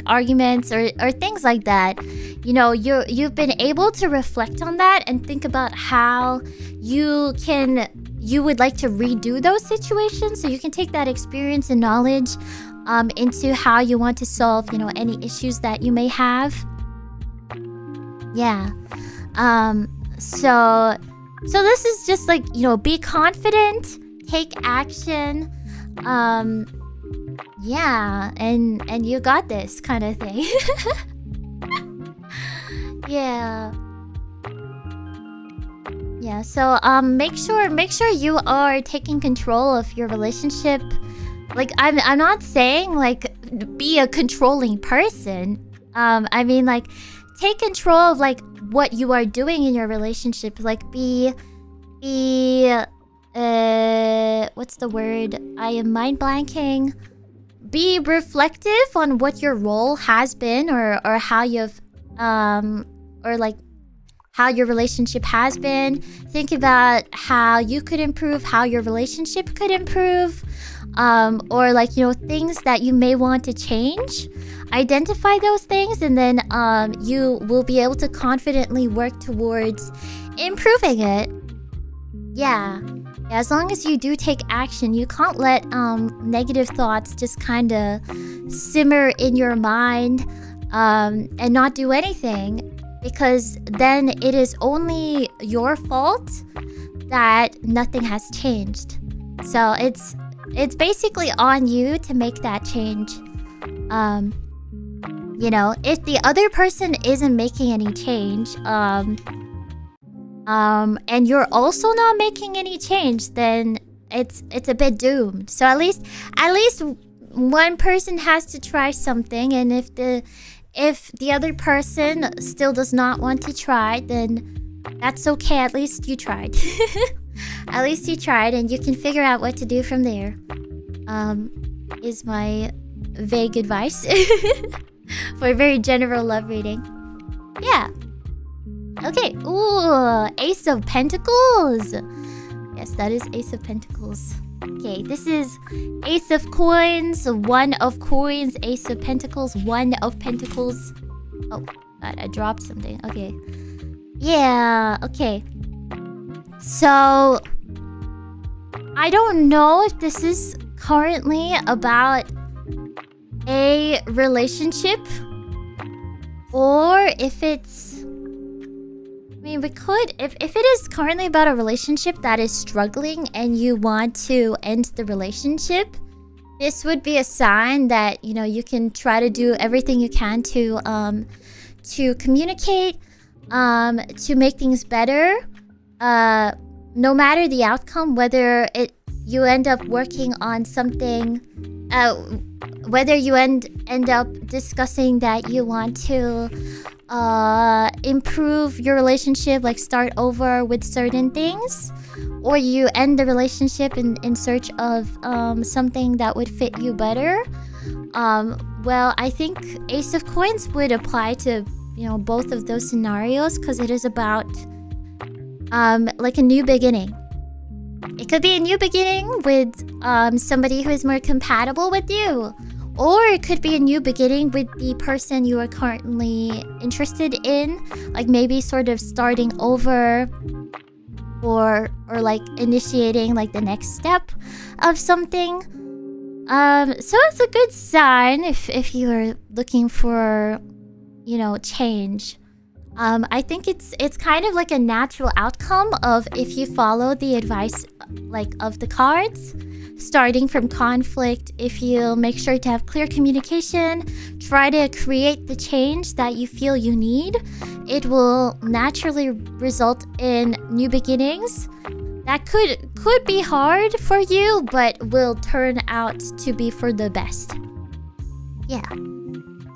[SPEAKER 2] arguments or things like that, you know, you've been able to reflect on that and think about how you would like to redo those situations. So you can take that experience and knowledge into how you want to solve, you know, any issues that you may have. Yeah. So this is just like, you know, be confident, take action. Yeah, and you got this kind of thing. Yeah. Yeah, so make sure you are taking control of your relationship. Like I'm not saying like be a controlling person. I mean like take control of like what you are doing in your relationship. Like be what's the word? I am mind blanking. Be reflective on what your role has been or how you've or like how your relationship has been. Think about how you could improve, how your relationship could improve. Or like, you know, things that you may want to change. Identify those things and then you will be able to confidently work towards improving it. Yeah, as long as you do take action, you can't let negative thoughts just kind of simmer in your mind and not do anything, because then it is only your fault that nothing has changed. So it's basically on you to make that change. You know, if the other person isn't making any change, and you're also not making any change, then it's a bit doomed. So at least one person has to try something, and if the other person still does not want to try, then that's okay. At least you tried. At least you tried, and you can figure out what to do from there. Is my vague advice for a very general love reading. Yeah. Okay. Ooh, Ace of Pentacles. Yes, that is Ace of Pentacles. Okay, this is Ace of Coins, One of Coins, Ace of Pentacles, One of Pentacles. Oh, God, I dropped something. Okay. Yeah, okay. So, I don't know if this is currently about a relationship or if it's... I mean, we could... If it is currently about a relationship that is struggling and you want to end the relationship, this would be a sign that, you know, you can try to do everything you can to communicate, to make things better. No matter the outcome, whether you end up working on something, whether you end up discussing that you want to improve your relationship, like start over with certain things, or you end the relationship in search of something that would fit you better. Well, I think Ace of Coins would apply to, you know, both of those scenarios, because it is about like a new beginning. It could be a new beginning with somebody who is more compatible with you. Or it could be a new beginning with the person you are currently interested in. Like maybe sort of starting over or like initiating like the next step of something. So it's a good sign if you're looking for, you know, change. I think it's kind of like a natural outcome of if you follow the advice like of the cards, starting from conflict. If you make sure to have clear communication, try to create the change that you feel you need, it will naturally result in new beginnings. That could be hard for you, but will turn out to be for the best. Yeah.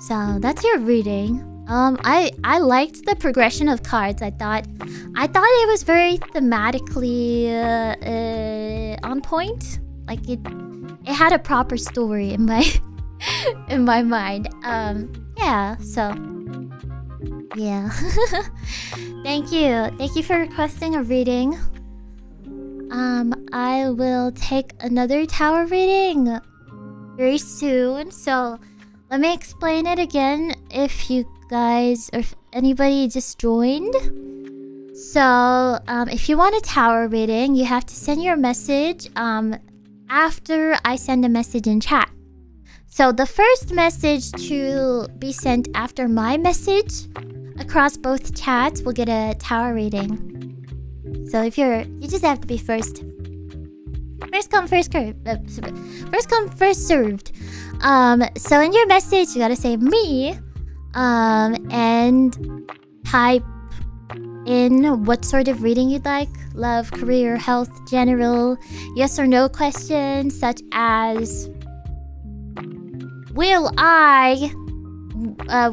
[SPEAKER 2] So that's your reading. I liked the progression of cards. I thought it was very thematically on point. Like it had a proper story in my in my mind. Yeah. So yeah. Thank you for requesting a reading. I will take another tower reading very soon. So let me explain it again if you guys or if anybody just joined. So if you want a tower reading, you have to send your message after I send a message in chat. So the first message to be sent after my message across both chats will get a tower reading. So if you just have to be first come first served. So in your message you gotta say me and type in what sort of reading you'd like: love, career, health, general, yes or no questions such as will I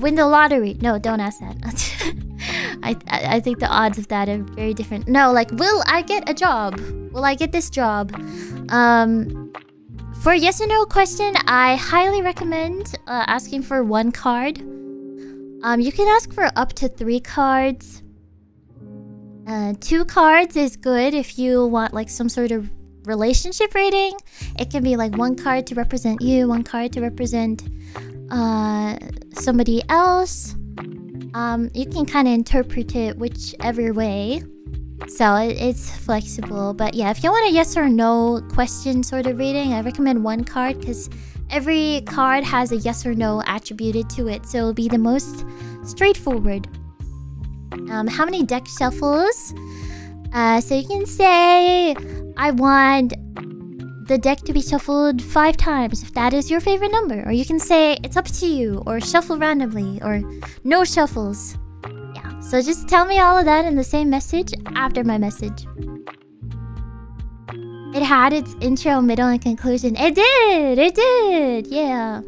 [SPEAKER 2] win the lottery? No, don't ask that. I think the odds of that are very different. No, like, will I get a job? Will I get this job? For yes or no question, I highly recommend asking for one card. You can ask for up to 3 cards. 2 cards is good if you want like some sort of relationship rating. It can be like 1 card to represent you, 1 card to represent somebody else. You can kind of interpret it whichever way. So it's flexible. But yeah, if you want a yes or no question sort of reading, I recommend 1 card because every card has a yes or no attributed to it. So it'll be the most straightforward. How many deck shuffles? So you can say, I want the deck to be shuffled 5 times if that is your favorite number. Or you can say, it's up to you, or shuffle randomly, or no shuffles. Yeah, so just tell me all of that in the same message after my message. It had its intro, middle, and conclusion. It did, yeah.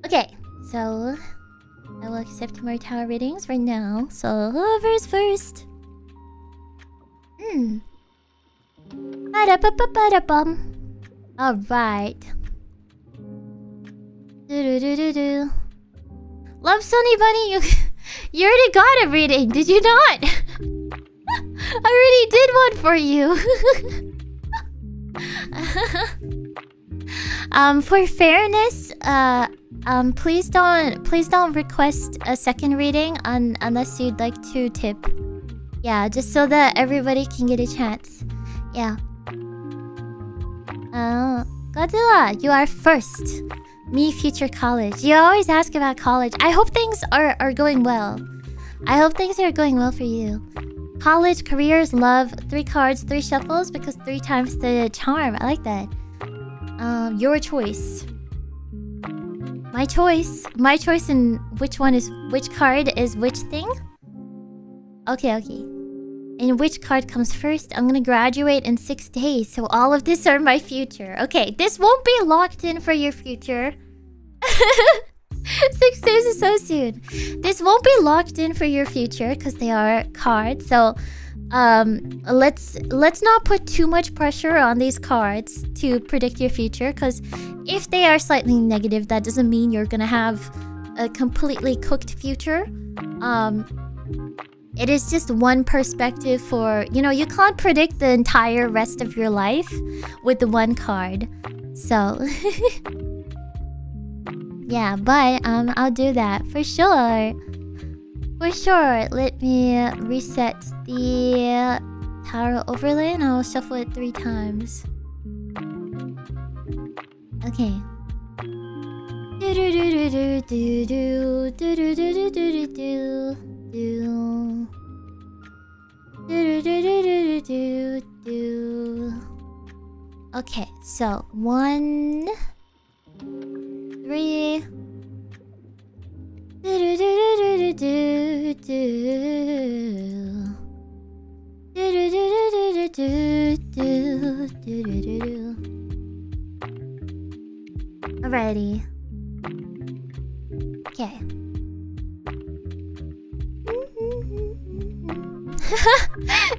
[SPEAKER 2] Okay, so I will accept more tower readings right now. So whoever's first. Ba-da-ba-ba-ba-da-bum. Alright. Do-do-do-do-do. Love Sunny Bunny, you already got a reading, did you not? I already did one for you. For fairness, please don't request a second reading unless you'd like to tip. Yeah, just so that everybody can get a chance. Yeah. Godzilla, you are first. Me, future college. You always ask about college. I hope things are going well. I hope things are going well for you. College, careers, love, 3 cards, 3 shuffles, because 3 times the charm. I like that. Your choice. My choice in which card is which thing? Okay. And which card comes first? I'm gonna graduate in 6 days, so all of this are my future. Okay, this won't be locked in for your future. 6 days is so soon. This won't be locked in for your future because they are cards. So, let's not put too much pressure on these cards to predict your future. Because if they are slightly negative, that doesn't mean you're gonna have a completely cooked future. it is just one perspective for, you know, you can't predict the entire rest of your life with the one card. So, yeah, but I'll do that for sure. For sure. Let me reset the tower overlay and I'll shuffle it 3 times. Okay. Okay, so 1, 3. Alrighty. Okay.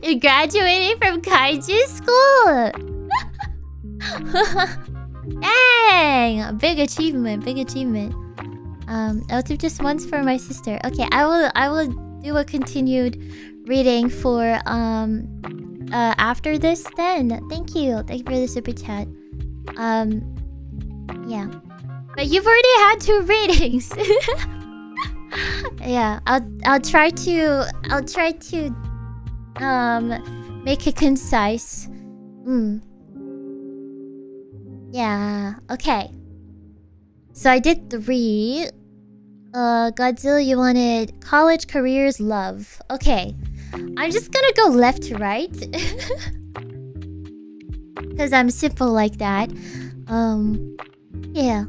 [SPEAKER 2] You're graduating from kaiju school. Dang! Big achievement, big achievement. I'll do just once for my sister. Okay, I will do a continued reading for after this then. Thank you. Thank you for the super chat. Yeah. But you've already had 2 readings. Yeah, I'll try to make it concise. Yeah, okay. So I did 3. Godzilla, you wanted college, careers, love. Okay. I'm just gonna go left to right. Cause I'm simple like that. Yeah.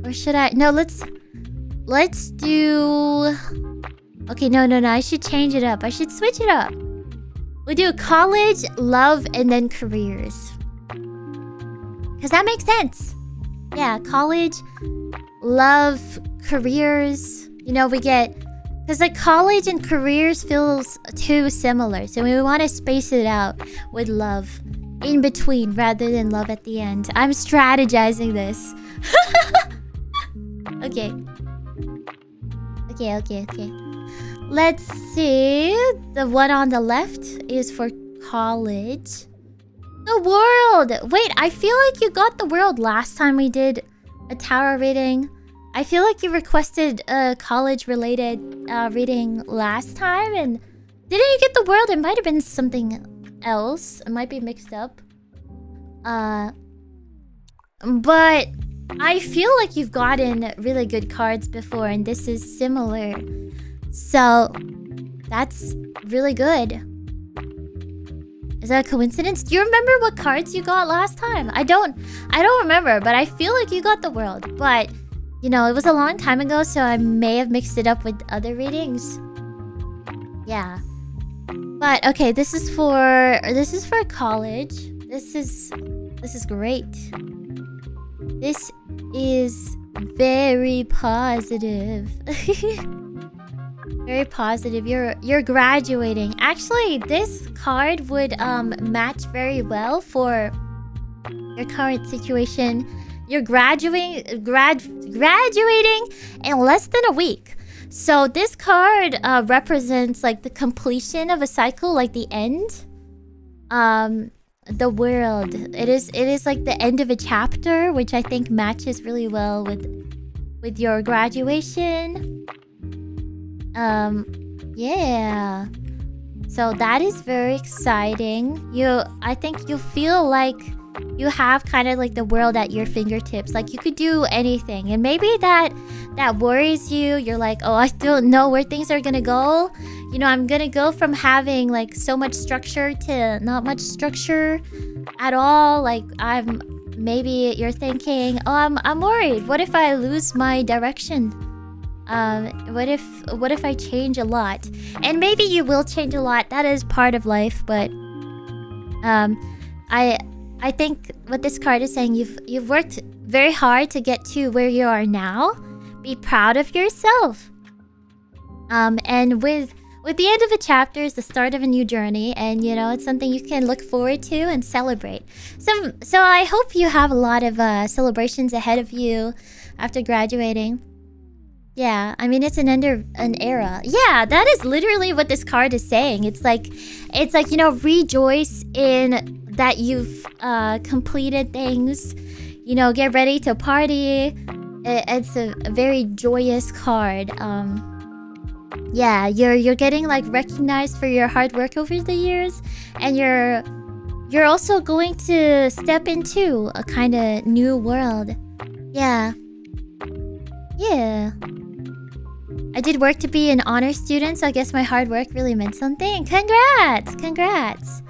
[SPEAKER 2] Or should I? No, let's do... Okay, no. I should change it up. I should switch it up. We'll do college, love, and then careers. Because that makes sense. Yeah, college, love, careers. You know, we get... Because like college and careers feels too similar. So we want to space it out with love in between rather than love at the end. I'm strategizing this. Okay. Let's see. The one on the left is for college. The world! Wait, I feel like you got the world last time we did a tower reading. I feel like you requested a college-related reading last time, and didn't you get the world? It might have been something else. It might be mixed up. But I feel like you've gotten really good cards before, and this is similar. So, that's really good. Is that a coincidence? Do you remember what cards you got last time? I don't remember, but I feel like you got the world. But, you know, it was a long time ago, so I may have mixed it up with other readings. Yeah. But okay, this is for college. This is great. This is very positive. Very positive. You're graduating. Actually, this card would match very well for your current situation. You're graduating in less than a week. So this card represents like the completion of a cycle, like the end. The world. It is like the end of a chapter, which I think matches really well with your graduation. Yeah. So that is very exciting. I think you feel like you have kind of like the world at your fingertips. Like you could do anything. And maybe that worries you. You're like, oh, I don't know where things are gonna go. You know, I'm gonna go from having like so much structure to not much structure at all. Like maybe you're thinking, oh, I'm worried. What if I lose my direction? What if I change a lot? And maybe you will change a lot. That is part of life, but I think what this card is saying, you've worked very hard to get to where you are now. Be proud of yourself. And with the end of a chapter is the start of a new journey, and you know, it's something you can look forward to and celebrate. So I hope you have a lot of celebrations ahead of you after graduating. Yeah, I mean it's an era. Yeah, that is literally what this card is saying. It's like you know, rejoice in that you've completed things. You know, get ready to party. It's a very joyous card. Yeah, you're getting like recognized for your hard work over the years, and you're also going to step into a kind of new world. Yeah. Yeah. I did work to be an honor student, so I guess my hard work really meant something. Congrats! Congrats!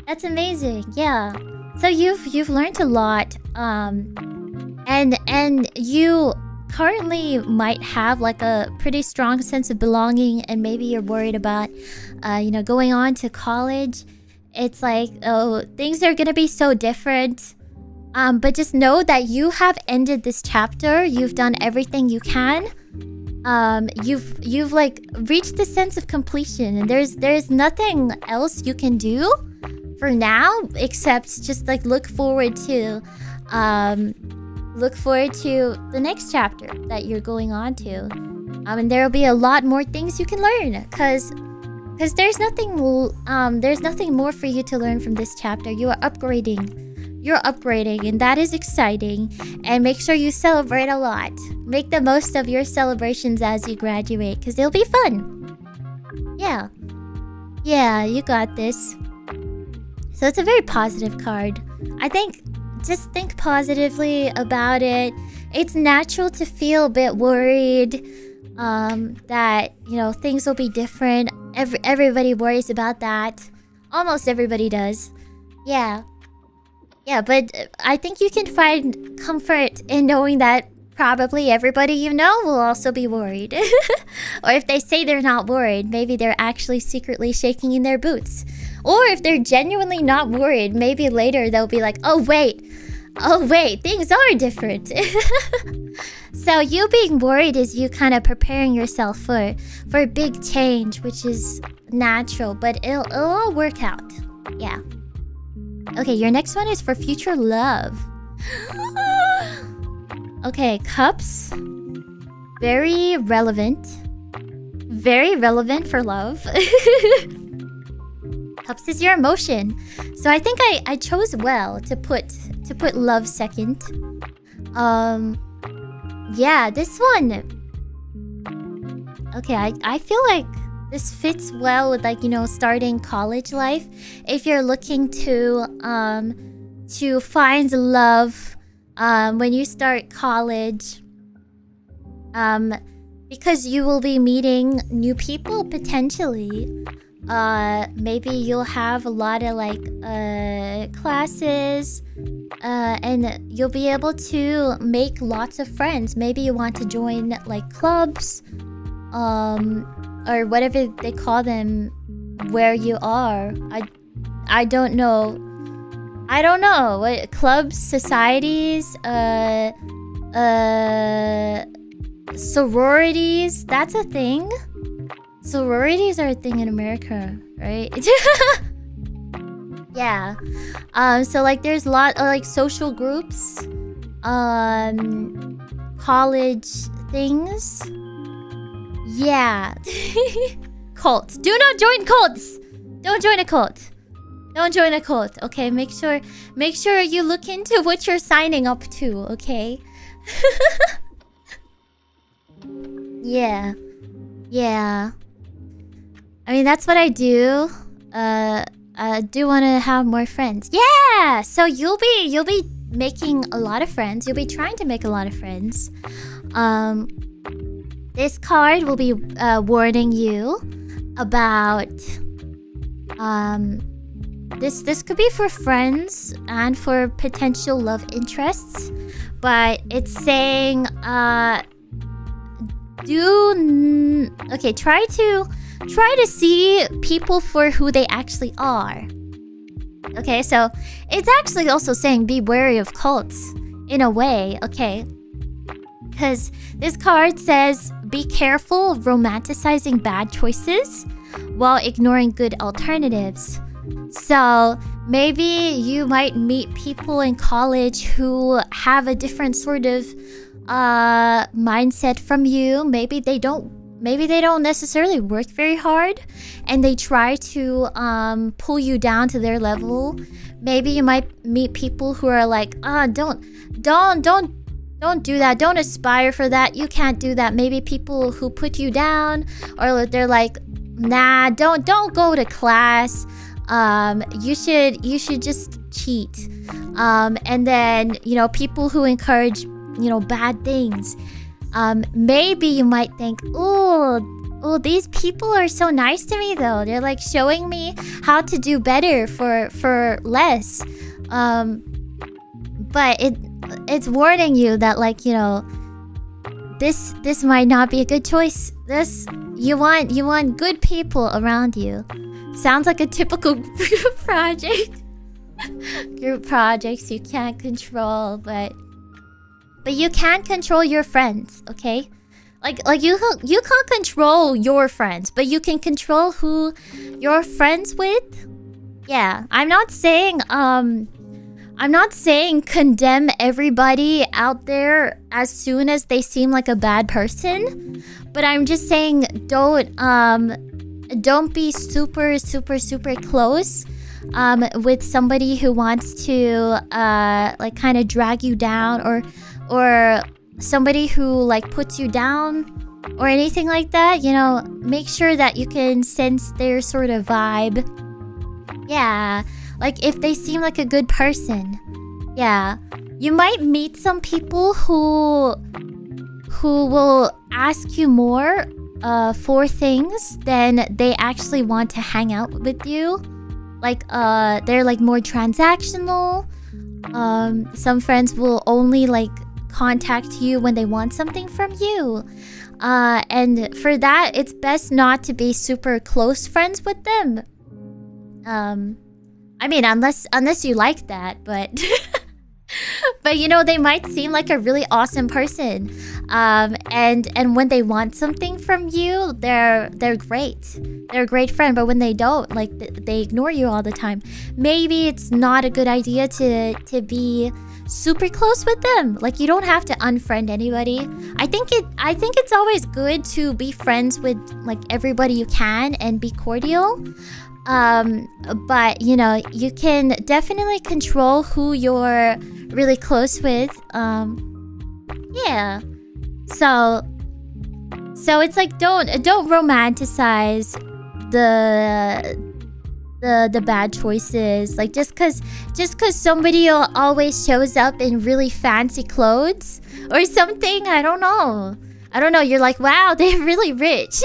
[SPEAKER 2] That's amazing. Yeah. So you've learned a lot. And you currently might have like a pretty strong sense of belonging, and maybe you're worried about you know, going on to college. It's like, oh, things are gonna be so different. But just know that you have ended this chapter. You've done everything you can. You've like reached the sense of completion, and there's nothing else you can do for now except just like look forward to the next chapter that you're going on to. And there'll be a lot more things you can learn, cause there's nothing more for you to learn from this chapter. You are upgrading. You're upgrading, and that is exciting. And make sure you celebrate a lot. Make the most of your celebrations as you graduate, because they'll be fun. Yeah. Yeah, you got this. So it's a very positive card. I think just think positively about it. It's natural to feel a bit worried that, you know, things will be different. Everybody worries about that. Almost everybody does. Yeah. Yeah, but I think you can find comfort in knowing that probably everybody you know will also be worried. Or if they say they're not worried, maybe they're actually secretly shaking in their boots. Or if they're genuinely not worried, maybe later they'll be like, oh wait, things are different. So you being worried is you kind of preparing yourself for a big change, which is natural, but it'll all work out. Yeah. Okay, your next one is for future love. Okay, cups. Very relevant. Very relevant for love. Cups is your emotion. So I think I chose well to put love second. Yeah, this one. Okay, I feel like this fits well with, like, you know, starting college life. If you're looking to find love when you start college, because you will be meeting new people potentially. Maybe you'll have a lot of like classes, and you'll be able to make lots of friends. Maybe you want to join like clubs, or whatever they call them where you are. I don't know. What clubs, societies, sororities, that's a thing. Sororities are a thing in America, right? Yeah. So like there's a lot of like social groups, college things. Yeah. Cult. Do not join cults. Don't join a cult. Don't join a cult. Okay, make sure you look into what you're signing up to, okay? Yeah. Yeah. I mean, that's what I do. I do want to have more friends. Yeah. So you'll be making a lot of friends. You'll be trying to make a lot of friends. This card will be warning you about this could be for friends and for potential love interests, but it's saying try to see people for who they actually are. Okay, so it's actually also saying be wary of cults in a way, okay? Because this card says be careful of romanticizing bad choices while ignoring good alternatives. So maybe you might meet people in college who have a different sort of mindset from you. Maybe they don't necessarily work very hard, and they try to pull you down to their level. Maybe you might meet people who are like, don't do that, don't aspire for that, you can't do that. Maybe people who put you down, or they're like, nah, don't go to class, you should just cheat. And then, you know, people who encourage, you know, bad things. Maybe you might think, oh, these people are so nice to me though. They're like showing me how to do better for less. But it's warning you that, like, you know, this might not be a good choice. You want good people around you. Sounds like a typical group project. Group projects you can't control, but you can control your friends, okay? Like you can't control your friends, but you can control who you're friends with. Yeah, I'm not saying condemn everybody out there as soon as they seem like a bad person, but I'm just saying don't be super close with somebody who wants to like kind of drag you down, or somebody who like puts you down or anything like that. You know, make sure that you can sense their sort of vibe. Yeah, like if they seem like a good person. Yeah, you might meet some people who will ask you more for things than they actually want to hang out with you. Like they're like more transactional. Some friends will only like contact you when they want something from you. And for that, it's best not to be super close friends with them. I mean, unless you like that, but but you know, they might seem like a really awesome person. And when they want something from you, they're great. They're a great friend, but when they don't, like they ignore you all the time. Maybe it's not a good idea to be super close with them. Like, you don't have to unfriend anybody. I think it's always good to be friends with like everybody you can and be cordial. But you know, you can definitely control who you're really close with. Yeah. So it's like don't romanticize the bad choices. Like just cause somebody always shows up in really fancy clothes or something. I don't know. You're like, wow, they're really rich.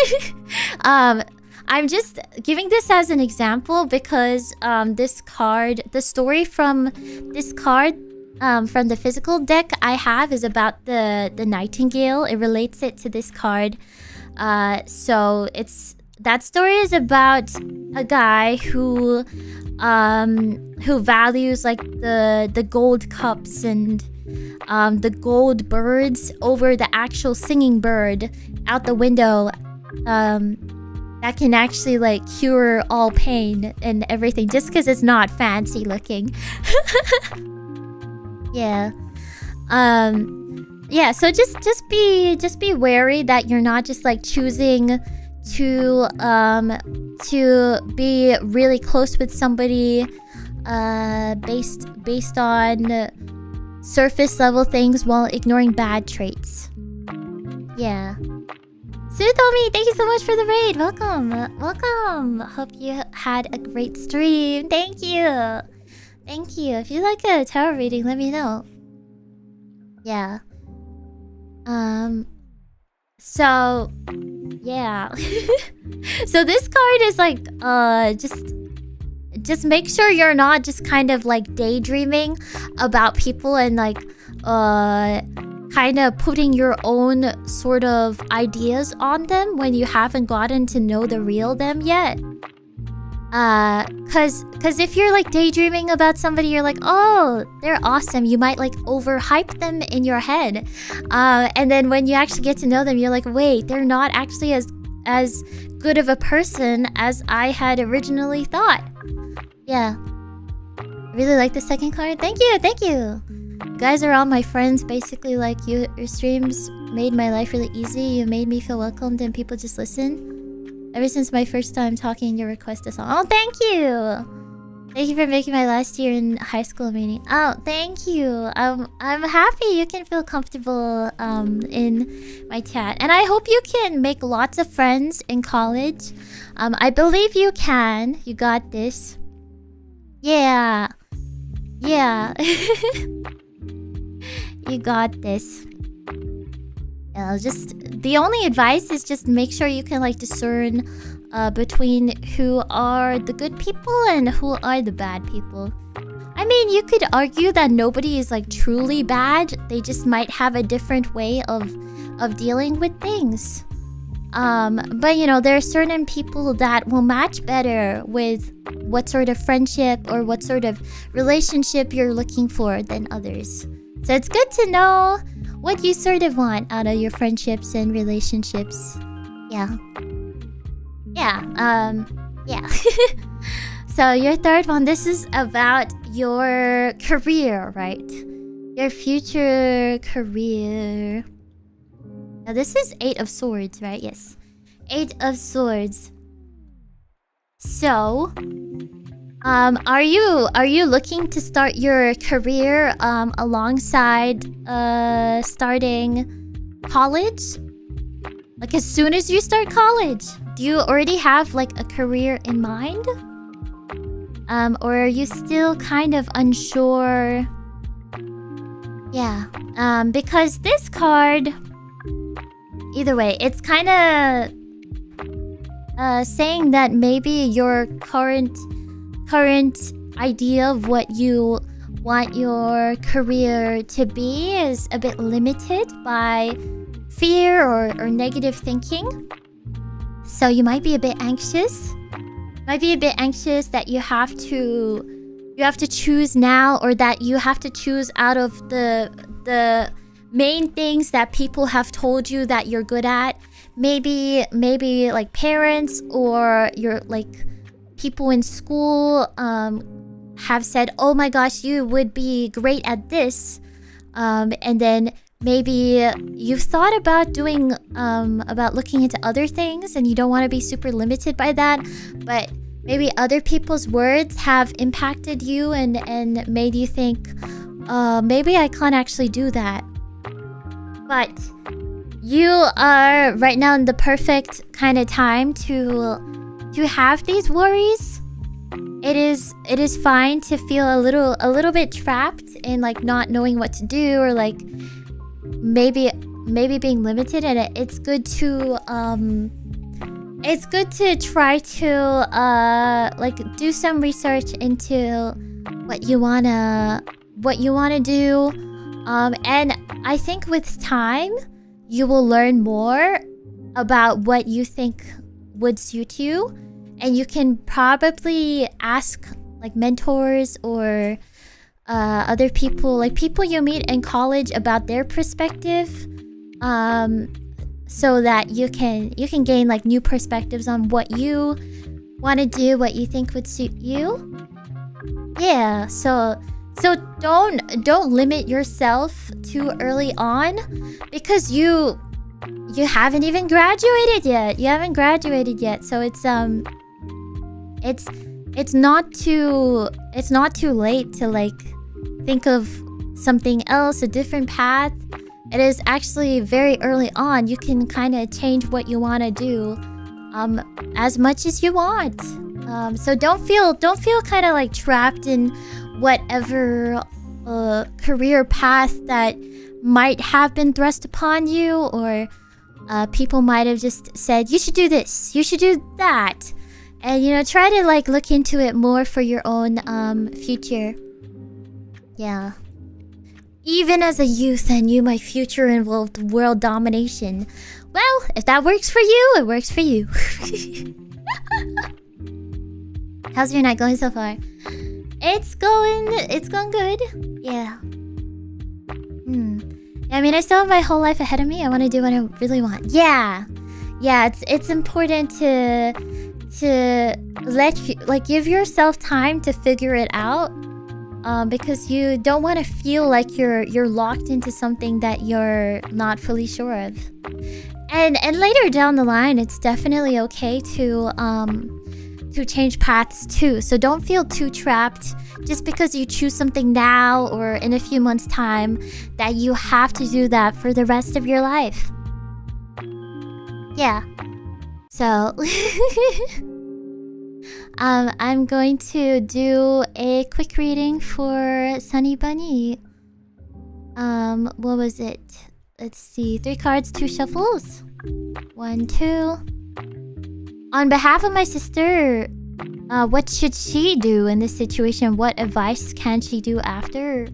[SPEAKER 2] I'm just giving this as an example because this card, the story from this card from the physical deck I have is about the nightingale. It relates it to this card. So that story is about a guy who values like the gold cups and the gold birds over the actual singing bird out the window. That can actually like cure all pain and everything just because it's not fancy looking. Yeah. Yeah, so just be wary that you're not just like choosing to be really close with somebody based on surface level things while ignoring bad traits. Yeah. Sutomi, thank you so much for the raid. Welcome. Hope you had a great stream. Thank you. If you like a tarot reading, let me know. Yeah. So yeah. So this card is like just make sure you're not just kind of like daydreaming about people and like kind of putting your own sort of ideas on them when you haven't gotten to know the real them yet. Cause if you're like daydreaming about somebody, you're like, oh, they're awesome. You might like overhype them in your head. And then when you actually get to know them, you're like, wait, they're not actually as good of a person as I had originally thought. Yeah. Really like the second card. Thank you. You guys are all my friends. Basically, like, your streams made my life really easy. You made me feel welcomed and people just listen. Ever since my first time talking, your request a song. Oh, thank you! Thank you for making my last year in high school meeting. Oh, thank you. I'm happy you can feel comfortable in my chat. And I hope you can make lots of friends in college. I believe you can. You got this. Yeah. Yeah. You got this. Just the only advice is just make sure you can like discern between who are the good people and who are the bad people. I mean, you could argue that nobody is like truly bad. They just might have a different way of dealing with things. But you know, there are certain people that will match better with what sort of friendship or what sort of relationship you're looking for than others. So it's good to know what you sort of want out of your friendships and relationships. Yeah. Yeah. So your third one, this is about your career, right? Your future career. Now this is 8 of Swords, right? Yes. 8 of Swords. So, are you looking to start your career alongside starting college? Like as soon as you start college? Do you already have like a career in mind? Or are you still kind of unsure? Yeah. Because this card, either way, it's kind of saying that maybe your current idea of what you want your career to be is a bit limited by fear or negative thinking. So you might be a bit anxious. That you have to choose now, or that you have to choose out of the main things that people have told you that you're good at. Maybe like parents or your like people in school have said, oh my gosh, you would be great at this, and then maybe you've thought about doing about looking into other things and you don't want to be super limited by that, but maybe other people's words have impacted you and made you think, maybe I can't actually do that. But you are right now in the perfect kind of time to have these worries. It is fine to feel a little bit trapped in like not knowing what to do, or like maybe being limited, and it's good to try to like do some research into what you wanna do, and I think with time you will learn more about what you think would suit you, and you can probably ask like mentors or other people, like people you meet in college, about their perspective, so that you can gain like new perspectives on what you want to do, what you think would suit you. Yeah, so don't limit yourself too early on, because you haven't even graduated yet. So it's not too late to like think of something else, a different path. It is actually very early on. You can kind of change what you want to do as much as you want. So don't feel kind of like trapped in whatever career path that might have been thrust upon you, or people might have just said you should do this, you should do that, and you know, try to like look into it more for your own future. Yeah. Even as a youth, I knew my future involved world domination. Well, if that works for you, it works for you. How's your night going so far? It's going good. Yeah. I mean, I still have my whole life ahead of me. I want to do what I really want. Yeah. It's important to let you, like, give yourself time to figure it out. because you don't want to feel like you're locked into something that you're not fully sure of. And later down the line, it's definitely okay to change paths too. So don't feel too trapped just because you choose something now or in a few months' time that you have to do that for the rest of your life. Yeah. So I'm going to do a quick reading for Sunny Bunny. What was it? Let's see. 3 cards, 2 shuffles. 1, 2. On behalf of my sister, what should she do in this situation? What advice can she do after?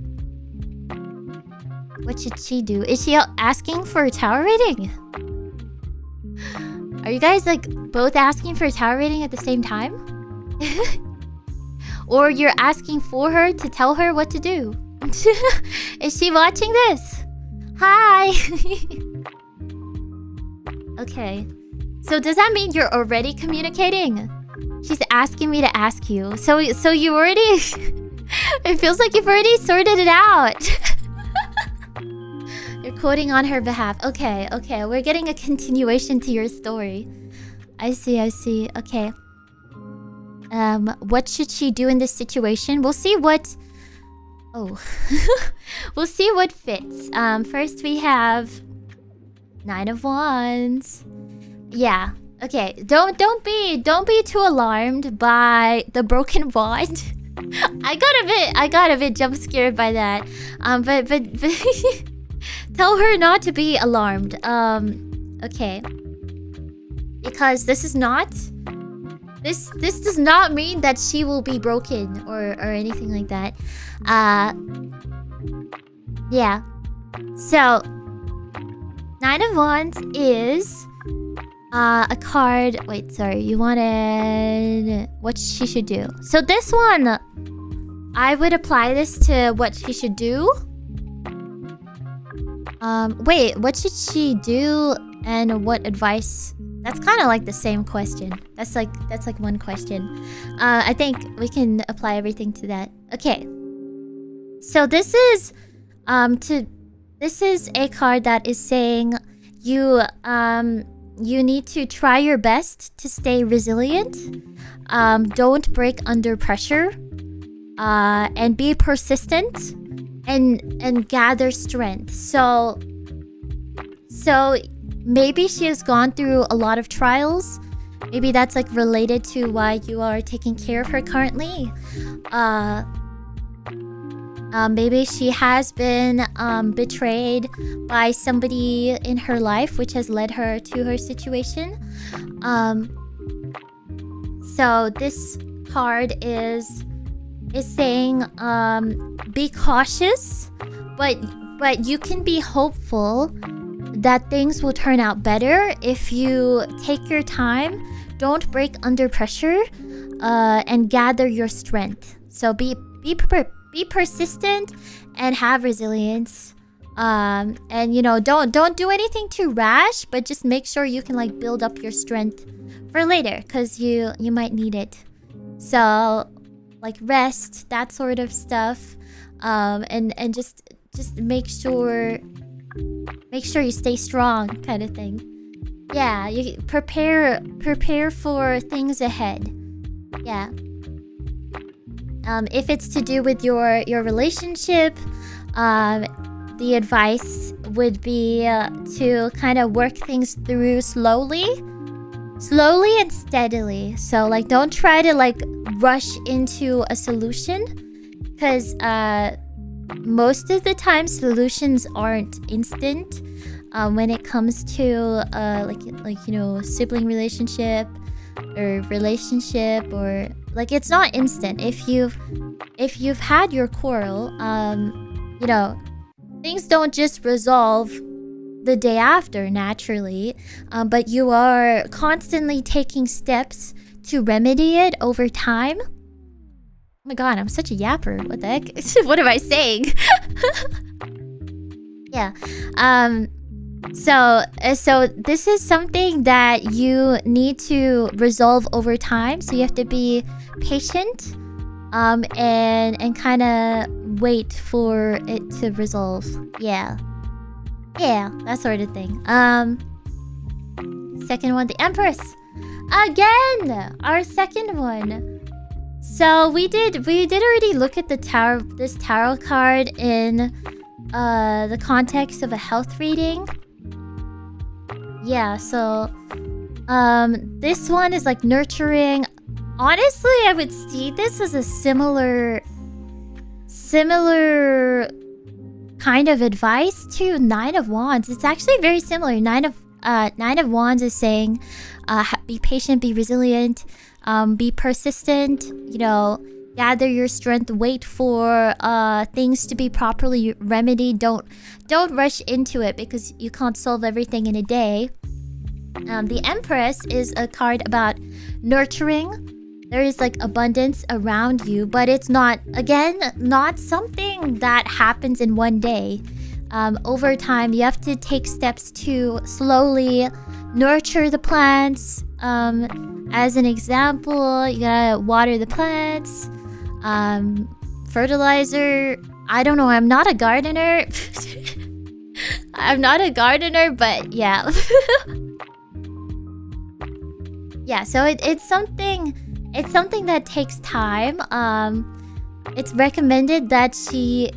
[SPEAKER 2] What should she do? Is she asking for a tower reading? Are you guys like both asking for a tower reading at the same time? Or you're asking for her to tell her what to do? Is she watching this? Hi! Okay. So does that mean you're already communicating? She's asking me to ask you. So you already... It feels like you've already sorted it out. You're quoting on her behalf. Okay. We're getting a continuation to your story. I see. Okay. What should she do in this situation? We'll see what... Oh. We'll see what fits. First we have 9 of Wands. Yeah. Okay. Don't be too alarmed by the broken wand. I got a bit jump scared by that. But tell her not to be alarmed. Okay. Because this is not... This does not mean that she will be broken or anything like that. Yeah. So 9 of Wands is a card. Wait, sorry. You wanted what she should do. So this one, I would apply this to what she should do. Wait, what should she do and what advice? That's kind of like the same question. That's like one question. I think we can apply everything to that. Okay. So this is a card that is saying you need to try your best to stay resilient. Don't break under pressure. And be persistent and gather strength. So maybe she has gone through a lot of trials. Maybe that's like related to why you are taking care of her currently. Maybe she has been betrayed by somebody in her life, which has led her to her situation. So this card is saying be cautious, but you can be hopeful that things will turn out better if you take your time, don't break under pressure, and gather your strength. So be persistent and have resilience. And you know, don't do anything too rash, but just make sure you can like build up your strength for later, because you might need it. So like rest, that sort of stuff, and just make sure you stay strong, kind of thing. Yeah, you prepare for things ahead. Yeah. If it's to do with your relationship, the advice would be to kind of work things through slowly and steadily. So like don't try to like rush into a solution, because most of the time solutions aren't instant when it comes to like you know, sibling relationship or like it's not instant. If you've had your quarrel, you know, things don't just resolve the day after naturally, but you are constantly taking steps to remedy it over time. Oh my god, I'm such a yapper. What the heck? What am I saying? Yeah. So this is something that you need to resolve over time. So you have to be patient and kind of wait for it to resolve. Yeah, that sort of thing. Second one, the Empress. Again, our second one. So we did already look at this tarot card in the context of a health reading. Yeah, so this one is like nurturing. Honestly, I would see this as a similar kind of advice to Nine of Wands. It's actually very similar. Nine of Wands is saying be patient, be resilient, be persistent, you know, gather your strength, wait for things to be properly remedied. Don't rush into it because you can't solve everything in a day. The Empress is a card about nurturing. There is like abundance around you, but it's not something that happens in one day. Over time, you have to take steps to slowly nurture the plants. As an example, you gotta water the plants, fertilizer. I don't know, I'm not a gardener. But yeah. Yeah, so it's something that takes time. It's recommended that she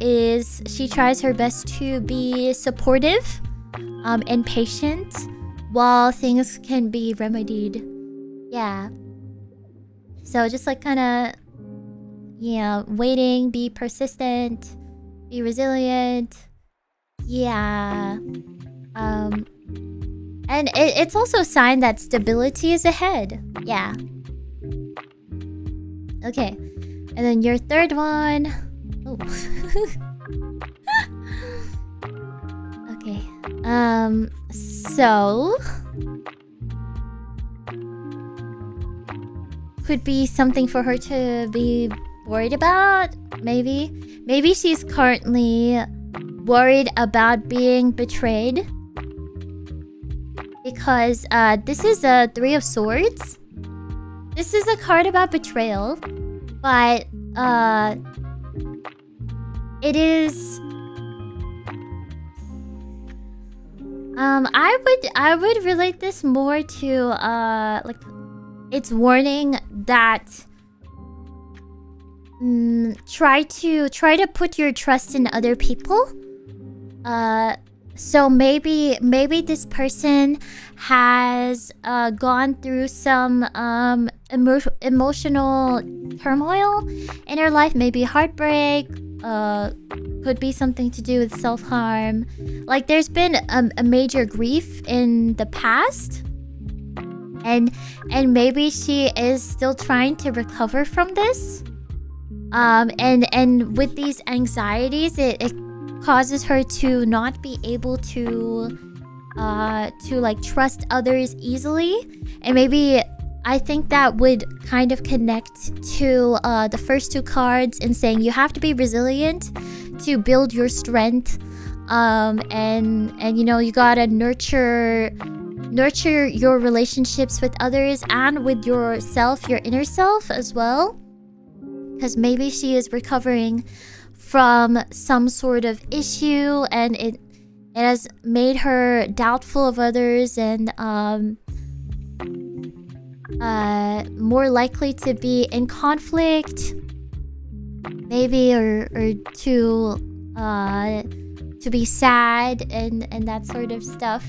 [SPEAKER 2] tries her best to be supportive and patient while things can be remedied. Yeah. So just like kind of, yeah, waiting, be persistent, be resilient. Yeah. And it's also a sign that stability is ahead. Yeah. Okay. And then your third one. Oh. Okay. So could be something for her to be worried about. Maybe she's currently worried about being betrayed. Because this is a Three of Swords. This is a card about betrayal. But it is I would relate this more to like it's warning that try to put your trust in other people. So maybe this person has gone through some emotional turmoil in her life, maybe heartbreak, could be something to do with self-harm. Like there's been a major grief in the past, and maybe she is still trying to recover from this. And with these anxieties, it causes her to not be able to like trust others easily. And maybe I think that would kind of connect to the first two cards in saying you have to be resilient to build your strength, and you know, you gotta nurture your relationships with others and with yourself, your inner self as well, because maybe she is recovering from some sort of issue and it has made her doubtful of others and more likely to be in conflict, maybe, or to be sad and that sort of stuff.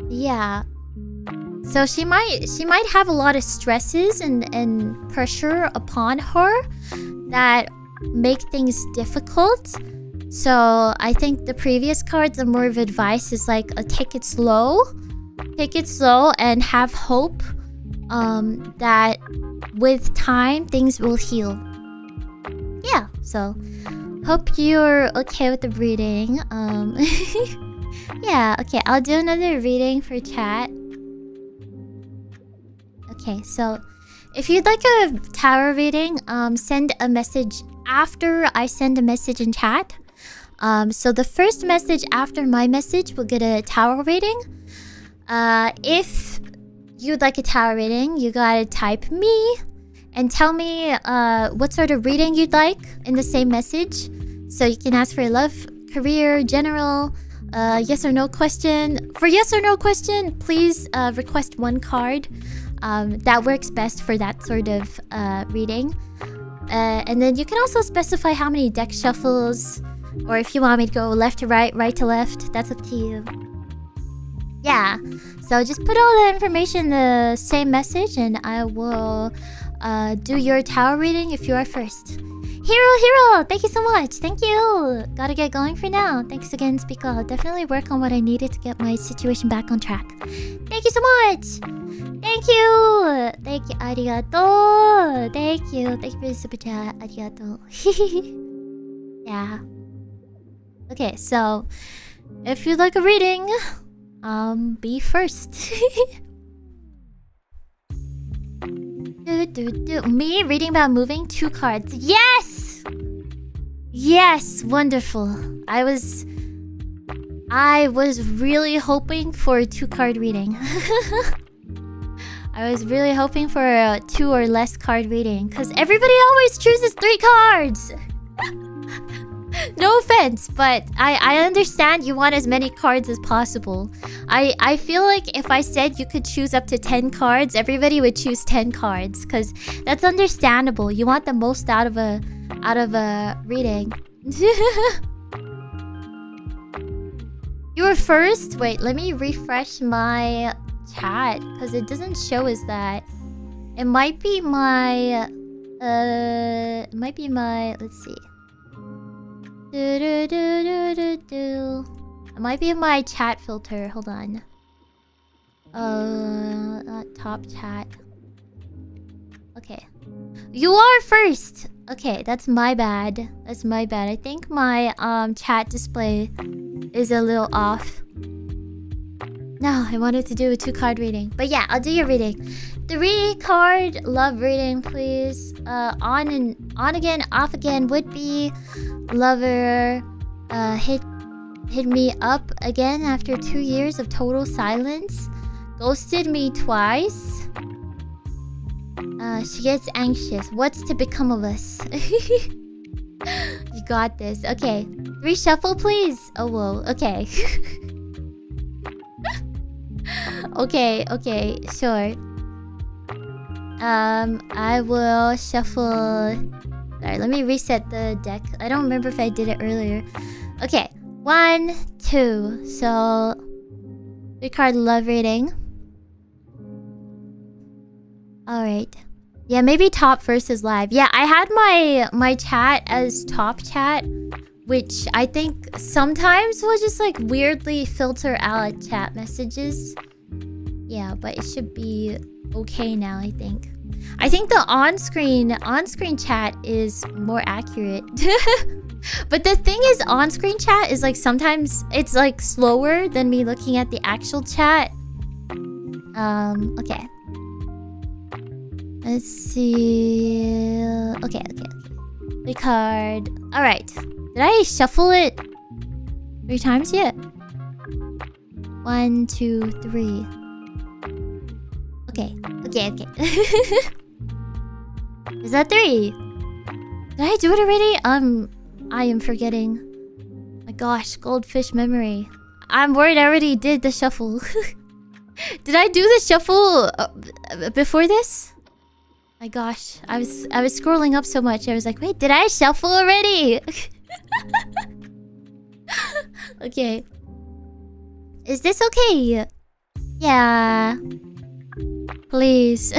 [SPEAKER 2] Yeah. So she might have a lot of stresses and pressure upon her that make things difficult. So I think the previous cards are more of advice is like take it slow and have hope that with time things will heal. Yeah, so hope you're okay with the reading. Yeah, okay, I'll do another reading for chat. Okay, so if you'd like a tarot reading, send a message after I send a message in chat. So the first message after my message will get a tarot reading. If you'd like a tarot reading, you gotta type me and tell me what sort of reading you'd like in the same message. So you can ask for love, career, general, yes or no question. For yes or no question, please request one card. That works best for that sort of reading. And then you can also specify how many deck shuffles, or if you want me to go left to right, right to left, that's up to you. Yeah, so just put all the information in the same message and I will do your tarot reading if you are first. Hero, thank you so much. Thank you. Gotta get going for now. Thanks again, Speaker. I'll definitely work on what I needed to get my situation back on track. Thank you so much. Thank you. Thank you. Arigato. Thank you. Thank you for the super chat. Arigato. Yeah. Okay, so if you'd like a reading, be first. Me reading about moving 2 cards. Yes! Yes, wonderful. I was really hoping for a 2-card reading. I was really hoping for a 2 or less card reading because everybody always chooses 3 cards. No offense, but I understand you want as many cards as possible. I feel like if I said you could choose up to 10 cards, everybody would choose 10 cards because that's understandable. You want the most out of a reading. You were first? Wait, let me refresh my chat because it doesn't show as that. It might be my let's see. It might be my chat filter. Hold on. Not top chat. Okay. You are first. Okay, that's my bad. That's my bad. I think my chat display is a little off. No, I wanted to do a 2-card reading. But yeah, I'll do your reading. 3-card love reading, please. On again, off again would be lover. Hit me up again after 2 years of total silence. Ghosted me twice. She gets anxious. What's to become of us? You got this. Okay. 3 shuffle, please. Oh, whoa. Okay. Okay, sure. I will shuffle. Sorry, let me reset the deck. I don't remember if I did it earlier. Okay, 1, 2. So, 3-card love reading. Alright. Yeah, maybe top versus live. Yeah, I had my chat as top chat, which I think sometimes will just like weirdly filter out chat messages. Yeah, but it should be okay now, I think. I think the on-screen chat is more accurate. But the thing is, on-screen chat is like sometimes it's like slower than me looking at the actual chat. Okay. Let's see. Okay. The card. Alright. Did I shuffle it 3 times yet? 1, 2, 3. Okay. Is that 3? Did I do it already? I am forgetting. My gosh, goldfish memory. I'm worried I already did the shuffle. Did I do the shuffle before this? My gosh, I was scrolling up so much. I was like, wait, did I shuffle already? Okay. Is this okay? Yeah. Please.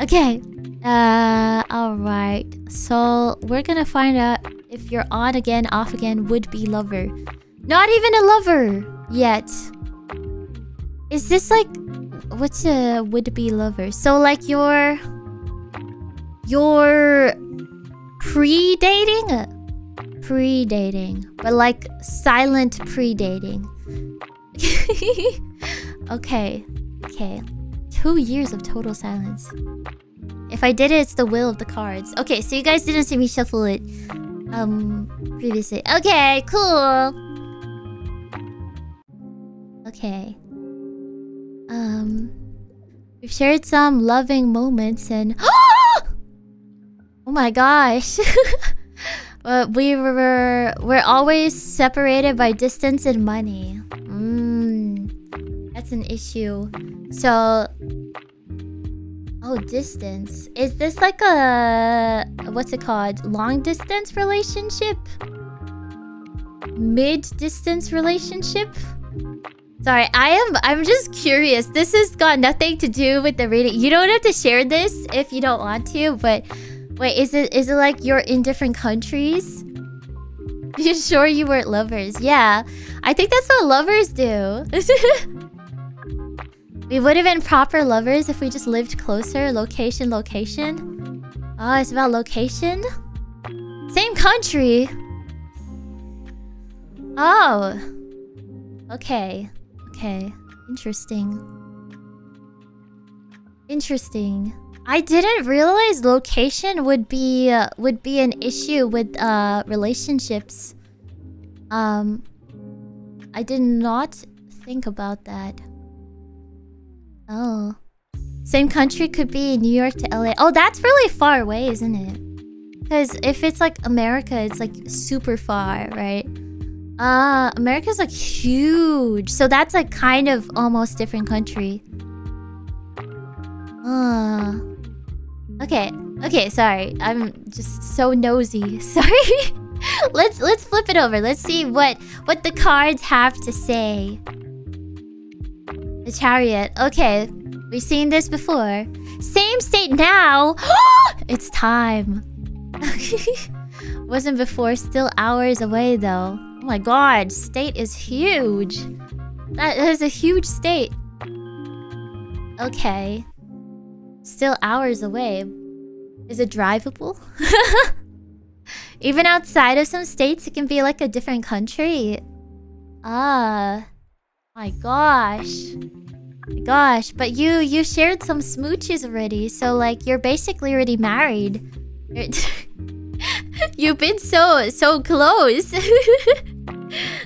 [SPEAKER 2] Okay. Alright. So, we're gonna find out if you're on again, off again, would-be lover. Not even a lover yet. Is this like... What's a would-be lover? So, like, you're pre-dating? Pre-dating. But, like, silent pre-dating. Okay. 2 years of total silence. If I did it, it's the will of the cards. Okay, so you guys didn't see me shuffle it previously. Okay, cool. Okay. We've shared some loving moments and oh my gosh. We're always separated by distance and money. That's an issue. So, oh, distance. Is this like a what's it called? Long distance relationship? Mid distance relationship? Sorry, I'm just curious. This has got nothing to do with the reading. You don't have to share this if you don't want to, but wait, is it like you're in different countries? You sure you weren't lovers? Yeah, I think that's what lovers do. We would have been proper lovers if we just lived closer. Location. Oh, it's about location? Same country. Oh. Okay. Interesting. I didn't realize location would be an issue with relationships. I did not think about that. Oh. Same country could be New York to LA. Oh, that's really far away, isn't it? Because if it's like America, it's like super far, right? America's like huge. So that's like kind of almost different country. Okay, sorry. I'm just so nosy. Sorry. Let's flip it over. Let's see what the cards have to say. The Chariot. Okay, we've seen this before. Same state now. It's time. Wasn't before. Still hours away though. Oh my god, state is huge. That is a huge state. Okay. Still hours away. Is it drivable? Even outside of some states, it can be like a different country. My gosh. But you shared some smooches already, so like you're basically already married. You've been so close.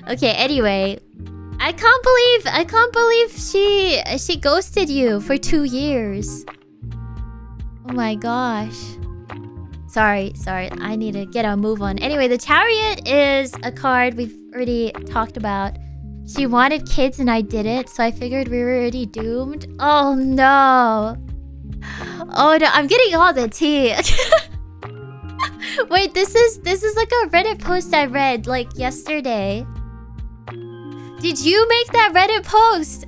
[SPEAKER 2] Okay, anyway. I can't believe she ghosted you for 2 years. Oh my gosh. Sorry. I need to get a move on. Anyway, the Chariot is a card we've already talked about. She wanted kids and I didn't, so I figured we were already doomed. Oh no. Oh no, I'm getting all the tea. Wait, this is like a Reddit post I read like yesterday. Did you make that Reddit post?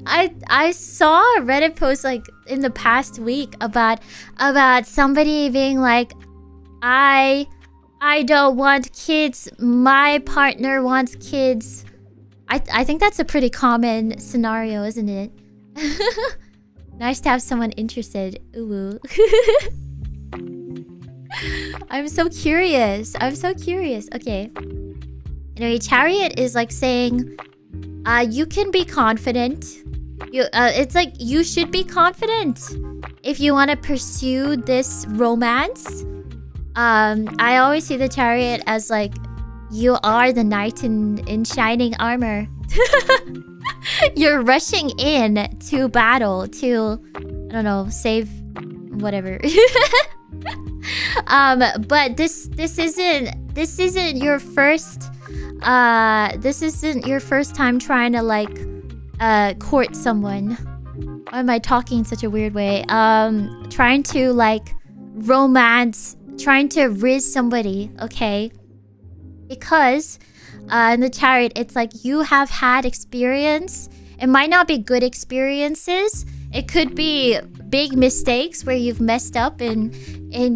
[SPEAKER 2] I saw a Reddit post like in the past week about somebody being like, I don't want kids. My partner wants kids. I think that's a pretty common scenario, isn't it? Nice to have someone interested. Ooh. I'm so curious. Okay. Anyway, Chariot is like saying, you can be confident. It's like you should be confident if you want to pursue this romance. I always see the Chariot as like you are the knight in shining armor. You're rushing in to battle to, I don't know, save whatever. But this isn't your first time trying to like court someone. Why am I talking in such a weird way? Trying to like romance, trying to riz somebody, okay? Because in the Chariot, it's like you have had experience. It might not be good experiences. It could be big mistakes where you've messed up in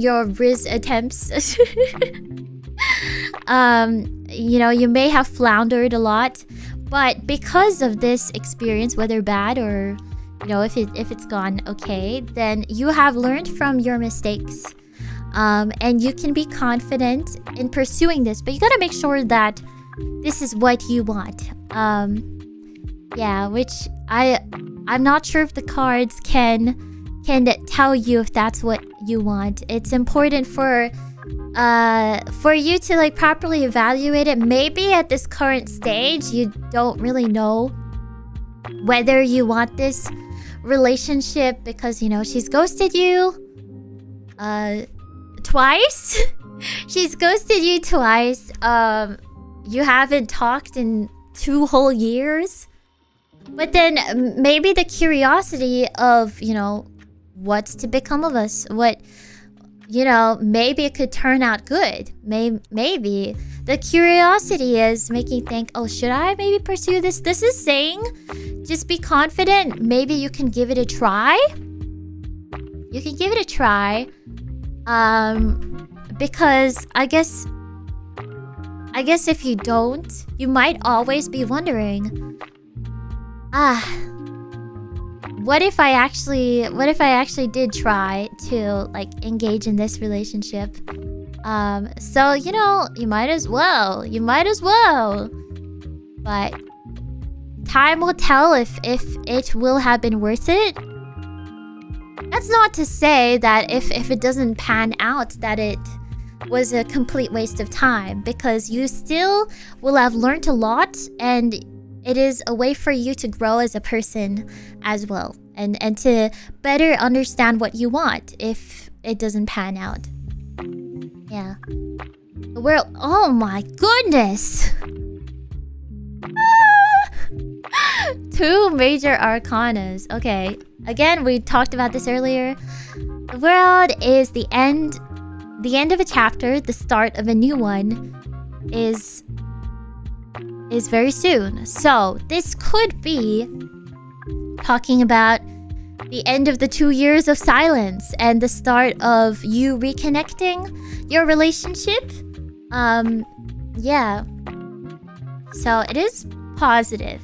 [SPEAKER 2] your riz attempts. You know, you may have floundered a lot, but because of this experience, whether bad or, you know, if it's gone okay, then you have learned from your mistakes. And you can be confident in pursuing this, but you gotta make sure that this is what you want. Yeah, which I'm not sure if the cards can tell you if that's what you want. It's important for you to like properly evaluate it. Maybe at this current stage you don't really know whether you want this relationship because, you know, she's ghosted you twice. She's ghosted you twice. You haven't talked in 2 whole years. But then maybe the curiosity of, you know, what's to become of us? What, you know, maybe it could turn out good. Maybe the curiosity is making you think, oh, should I maybe pursue this? This is saying just be confident. Maybe you can give it a try. You can give it a try. Because I guess if you don't, you might always be wondering, what if I actually did try to like engage in this relationship? So, you know, you might as well. But time will tell if it will have been worth it. That's not to say that if it doesn't pan out that it was a complete waste of time, because you still will have learned a lot, and it is a way for you to grow as a person as well, and to better understand what you want if it doesn't pan out. Yeah. Oh my goodness! 2 major arcanas. Okay. Again, we talked about this earlier. The world is the end of a chapter. The start of a new one is very soon. So this could be talking about the end of the 2 years of silence and the start of you reconnecting your relationship. Yeah. So it is positive.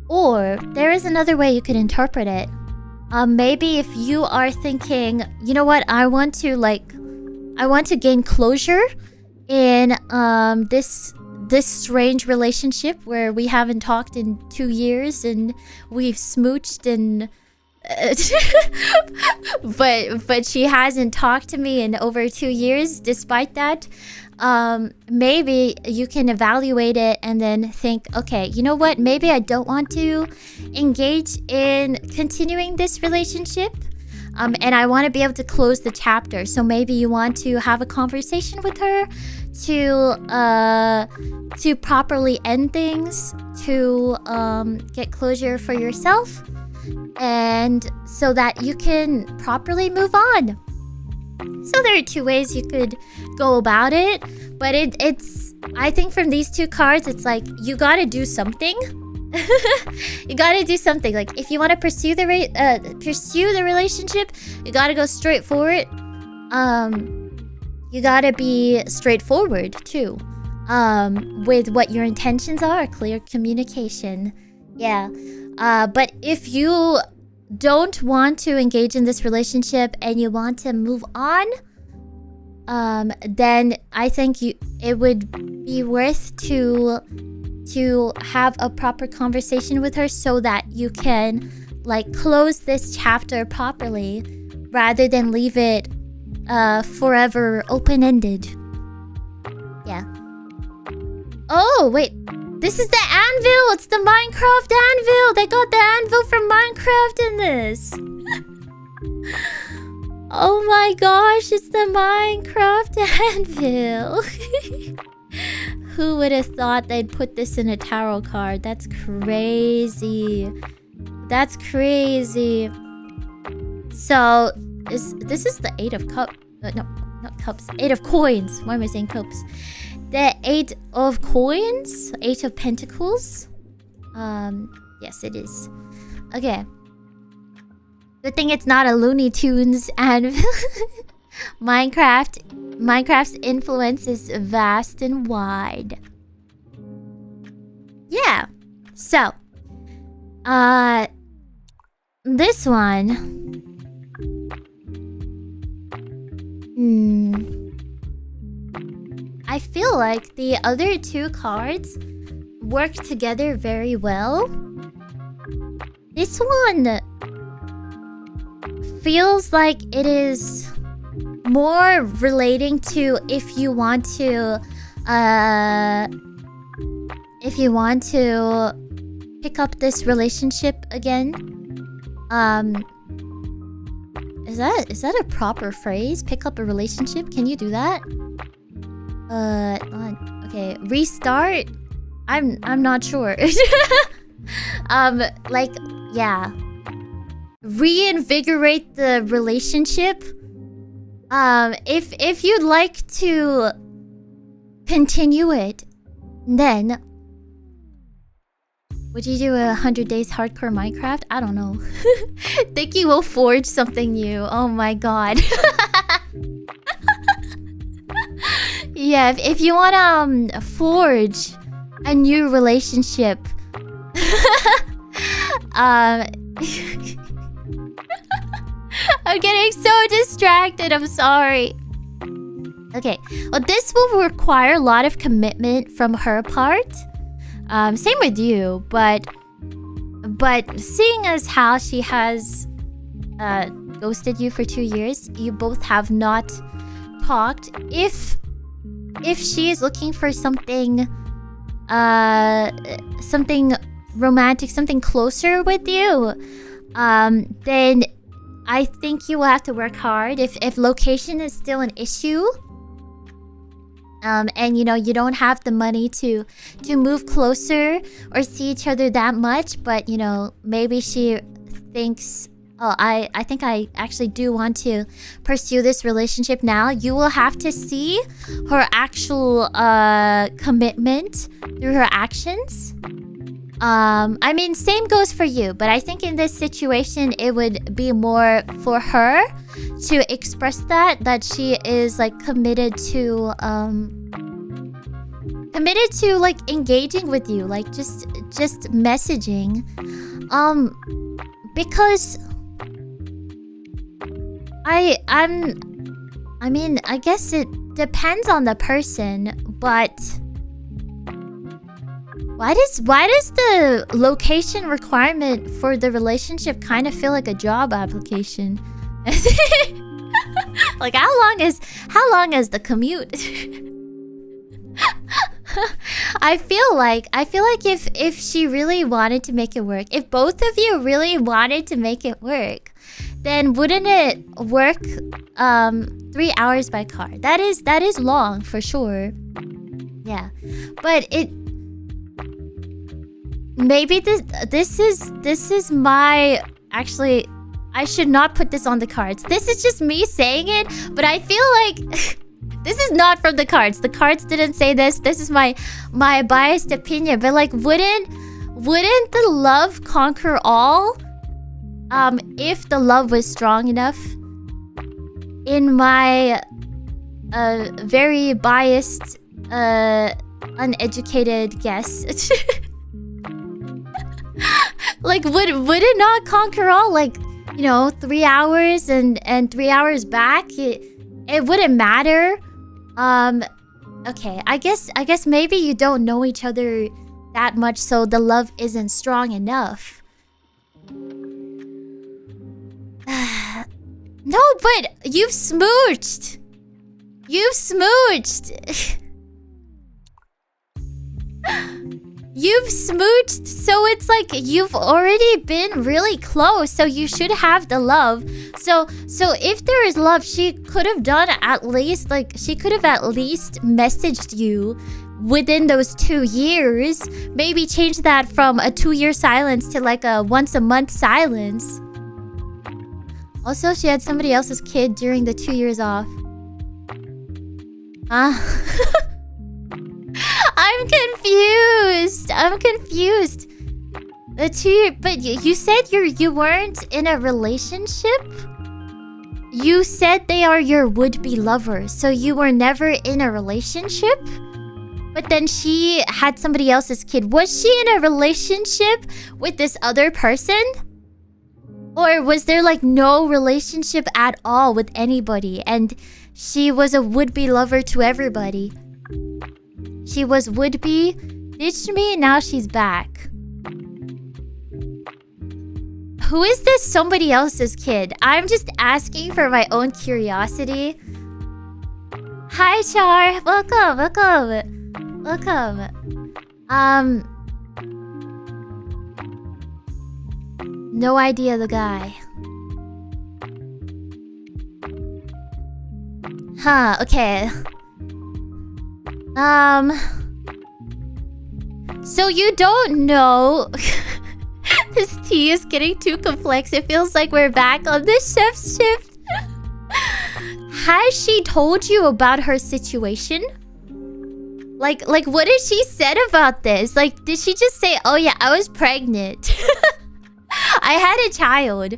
[SPEAKER 2] Or there is another way you could interpret it. Maybe if you are thinking, you know what, I want to gain closure in this strange relationship where we haven't talked in 2 years and we've smooched and but she hasn't talked to me in over 2 years despite that. Maybe you can evaluate it and then think, okay, you know what, maybe I don't want to engage in continuing this relationship, and I want to be able to close the chapter. So maybe you want to have a conversation with her to properly end things, to get closure for yourself, and so that you can properly move on. So there are 2 ways you could go about it, but it's I think from these 2 cards, it's like you gotta do something. You gotta do something. Like if you want to pursue the relationship, you gotta go straight for it. You gotta be straightforward too, with what your intentions are. Clear communication. Yeah. But if you don't want to engage in this relationship and you want to move on, then I think it would be worth to have a proper conversation with her so that you can like close this chapter properly rather than leave it forever open-ended. Yeah. Oh, wait. This is the anvil! It's the Minecraft anvil! They got the anvil from Minecraft in this! Oh my gosh, it's the Minecraft anvil! Who would have thought they'd put this in a tarot card? That's crazy. That's crazy. So, this is the 8 of cups. No, not cups. 8 of coins. Why am I saying cups? The 8 of coins? 8 of pentacles? Yes, it is. Okay. Good thing it's not a Looney Tunes and Minecraft's influence is vast and wide. Yeah. So, this one. I feel like the other 2 cards work together very well. This one feels like it is more relating to if you want to pick up this relationship again. Is that a proper phrase? Pick up a relationship? Can you do that? Okay, restart? I'm not sure. Like, yeah. Reinvigorate the relationship. If you'd like to continue it, then would you do 100 days hardcore Minecraft? I don't know. Think you will forge something new. Oh my god. Yeah, if you want to forge a new relationship. I'm getting so distracted. I'm sorry. Okay. Well, this will require a lot of commitment from her part. Same with you, but seeing as how she has ghosted you for 2 years, you both have not talked. If she is looking for something something romantic, something closer with you, then I think you will have to work hard. If location is still an issue, and you know you don't have the money to move closer or see each other that much, but you know maybe she thinks, oh, I think I actually do want to pursue this relationship now, you will have to see her actual commitment through her actions. I mean, same goes for you, but I think in this situation it would be more for her to express that she is like committed to like engaging with you, like just messaging, because I mean, I guess it depends on the person, but why does the location requirement for the relationship kind of feel like a job application? Like how long is the commute? I feel like if she really wanted to make it work, if both of you really wanted to make it work, then wouldn't it work 3 hours by car? That is long for sure. Yeah. But it maybe this is my, actually I should not put this on the cards. This is just me saying it, but I feel like this is not from the cards. The cards didn't say this. This is my biased opinion. But like, wouldn't the love conquer all? If the love was strong enough. In my very biased, uneducated guess. Like, would it not conquer all? Like, you know, 3 hours and 3 hours back. It wouldn't matter. Okay, I guess maybe you don't know each other that much, so the love isn't strong enough. No, but you've smooched. You've smooched. You've smooched, so it's like you've already been really close, so you should have the love. So if there is love, she could have done at least, like, she could have at least messaged you within those 2 years. Maybe change that from a 2-year silence to like a once a month silence. Also, she had somebody else's kid during the 2 years off. Huh? I'm confused. The 2 year, but you said you weren't in a relationship? You said they are your would-be lovers, so you were never in a relationship? But then she had somebody else's kid. Was she in a relationship with this other person? Or was there like no relationship at all with anybody and she was a would-be lover to everybody? She was would-be, ditched me, and now she's back. Who is this somebody else's kid? I'm just asking for my own curiosity. Hi, Char. Welcome. No idea the guy. Huh, okay. So you don't know. This tea is getting too complex. It feels like we're back on the chef's shift. Has she told you about her situation? Like what did she said about this? Like, did she just say, "Oh yeah, I was pregnant. I had a child."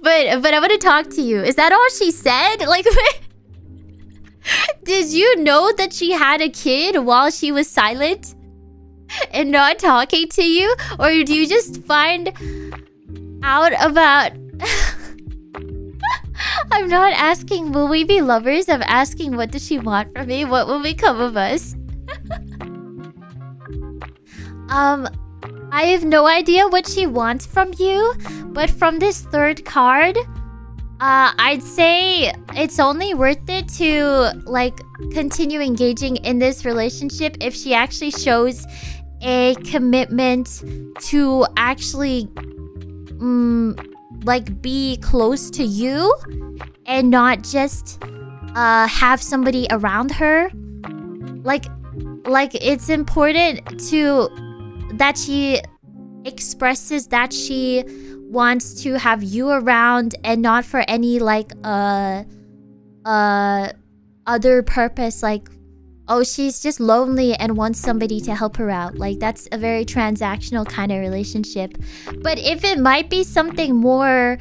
[SPEAKER 2] But I want to talk to you. Is that all she said? Like, did you know that she had a kid while she was silent and not talking to you? Or do you just find out about... I'm not asking, will we be lovers? I'm asking, what does she want from me? What will become of us? I have no idea what she wants from you, but from this third card, I'd say it's only worth it to like continue engaging in this relationship if she actually shows a commitment to actually like be close to you and not just have somebody around her. Like it's important to that she expresses that she wants to have you around and not for any like other purpose, like, oh, she's just lonely and wants somebody to help her out. Like, that's a very transactional kind of relationship. But if it might be something more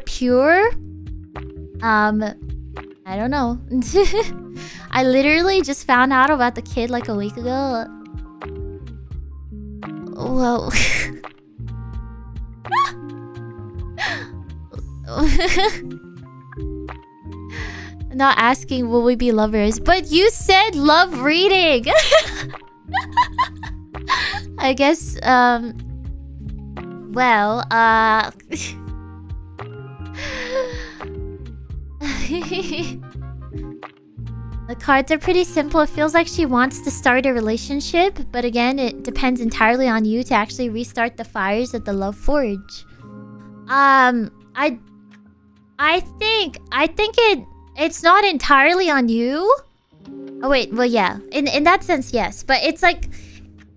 [SPEAKER 2] pure, I don't know. I literally just found out about the kid like a week ago. Well, not asking will we be lovers, but you said love reading. I guess well, the cards are pretty simple. It feels like she wants to start a relationship, but again, it depends entirely on you to actually restart the fires at the love forge. I think it's not entirely on you. Oh wait, well yeah. In that sense, yes. But it's like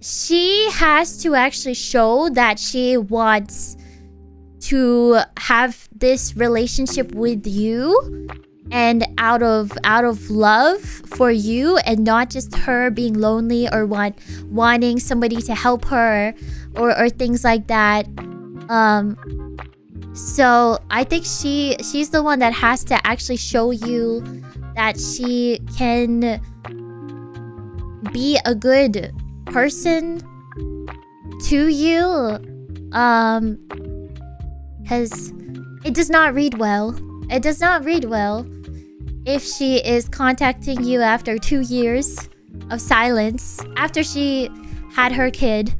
[SPEAKER 2] she has to actually show that she wants to have this relationship with you and out of love for you and not just her being lonely or wanting somebody to help her or things like that. So I think she's the one that has to actually show you that she can be a good person to you. Because it does not read well. It does not read well if she is contacting you after 2 years of silence, after she had her kid.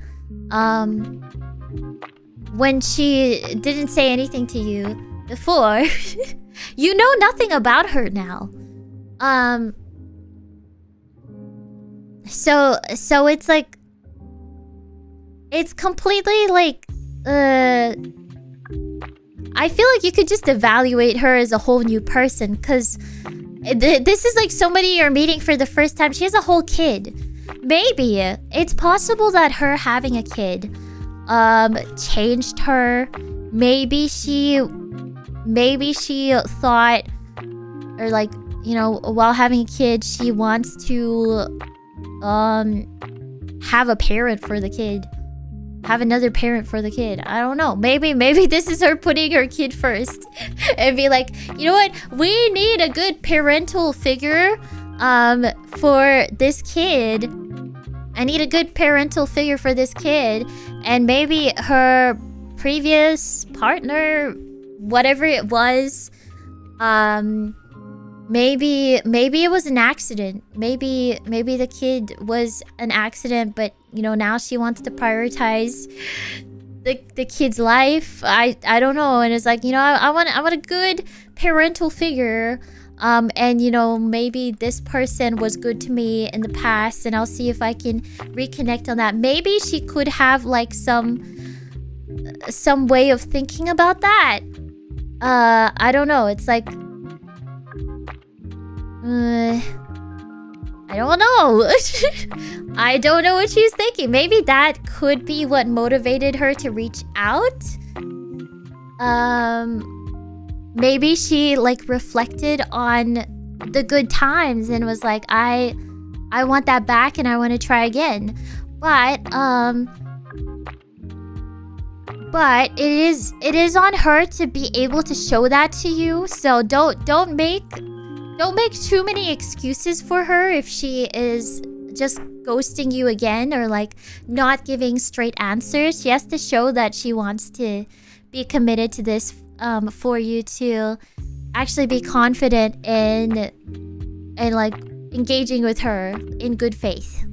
[SPEAKER 2] When she didn't say anything to you before. You know nothing about her now. So it's like, it's completely like I feel like you could just evaluate her as a whole new person, because this is like somebody you're meeting for the first time. She has a whole kid. Maybe it's possible that her having a kid changed her. Maybe she thought, or like, you know, while having a kid, she wants to have a parent for the kid, have another parent for the kid. I don't know. Maybe this is her putting her kid first and be like, you know what, we need a good parental figure for this kid. I need a good parental figure for this kid. And maybe her previous partner, whatever it was, maybe it was an accident. Maybe the kid was an accident, but you know, now she wants to prioritize the kid's life. I don't know. And it's like, you know, I want a good parental figure. And you know, maybe this person was good to me in the past, and I'll see if I can reconnect on that. Maybe she could have like some some way of thinking about that. I don't know. It's like I don't know. I don't know what she's thinking. Maybe that could be what motivated her to reach out. Maybe she like reflected on the good times and was like, I want that back and I want to try again. But it is on her to be able to show that to you. So don't make too many excuses for her if she is just ghosting you again or like not giving straight answers. She has to show that she wants to be committed to this for you to actually be confident in and like engaging with her in good faith.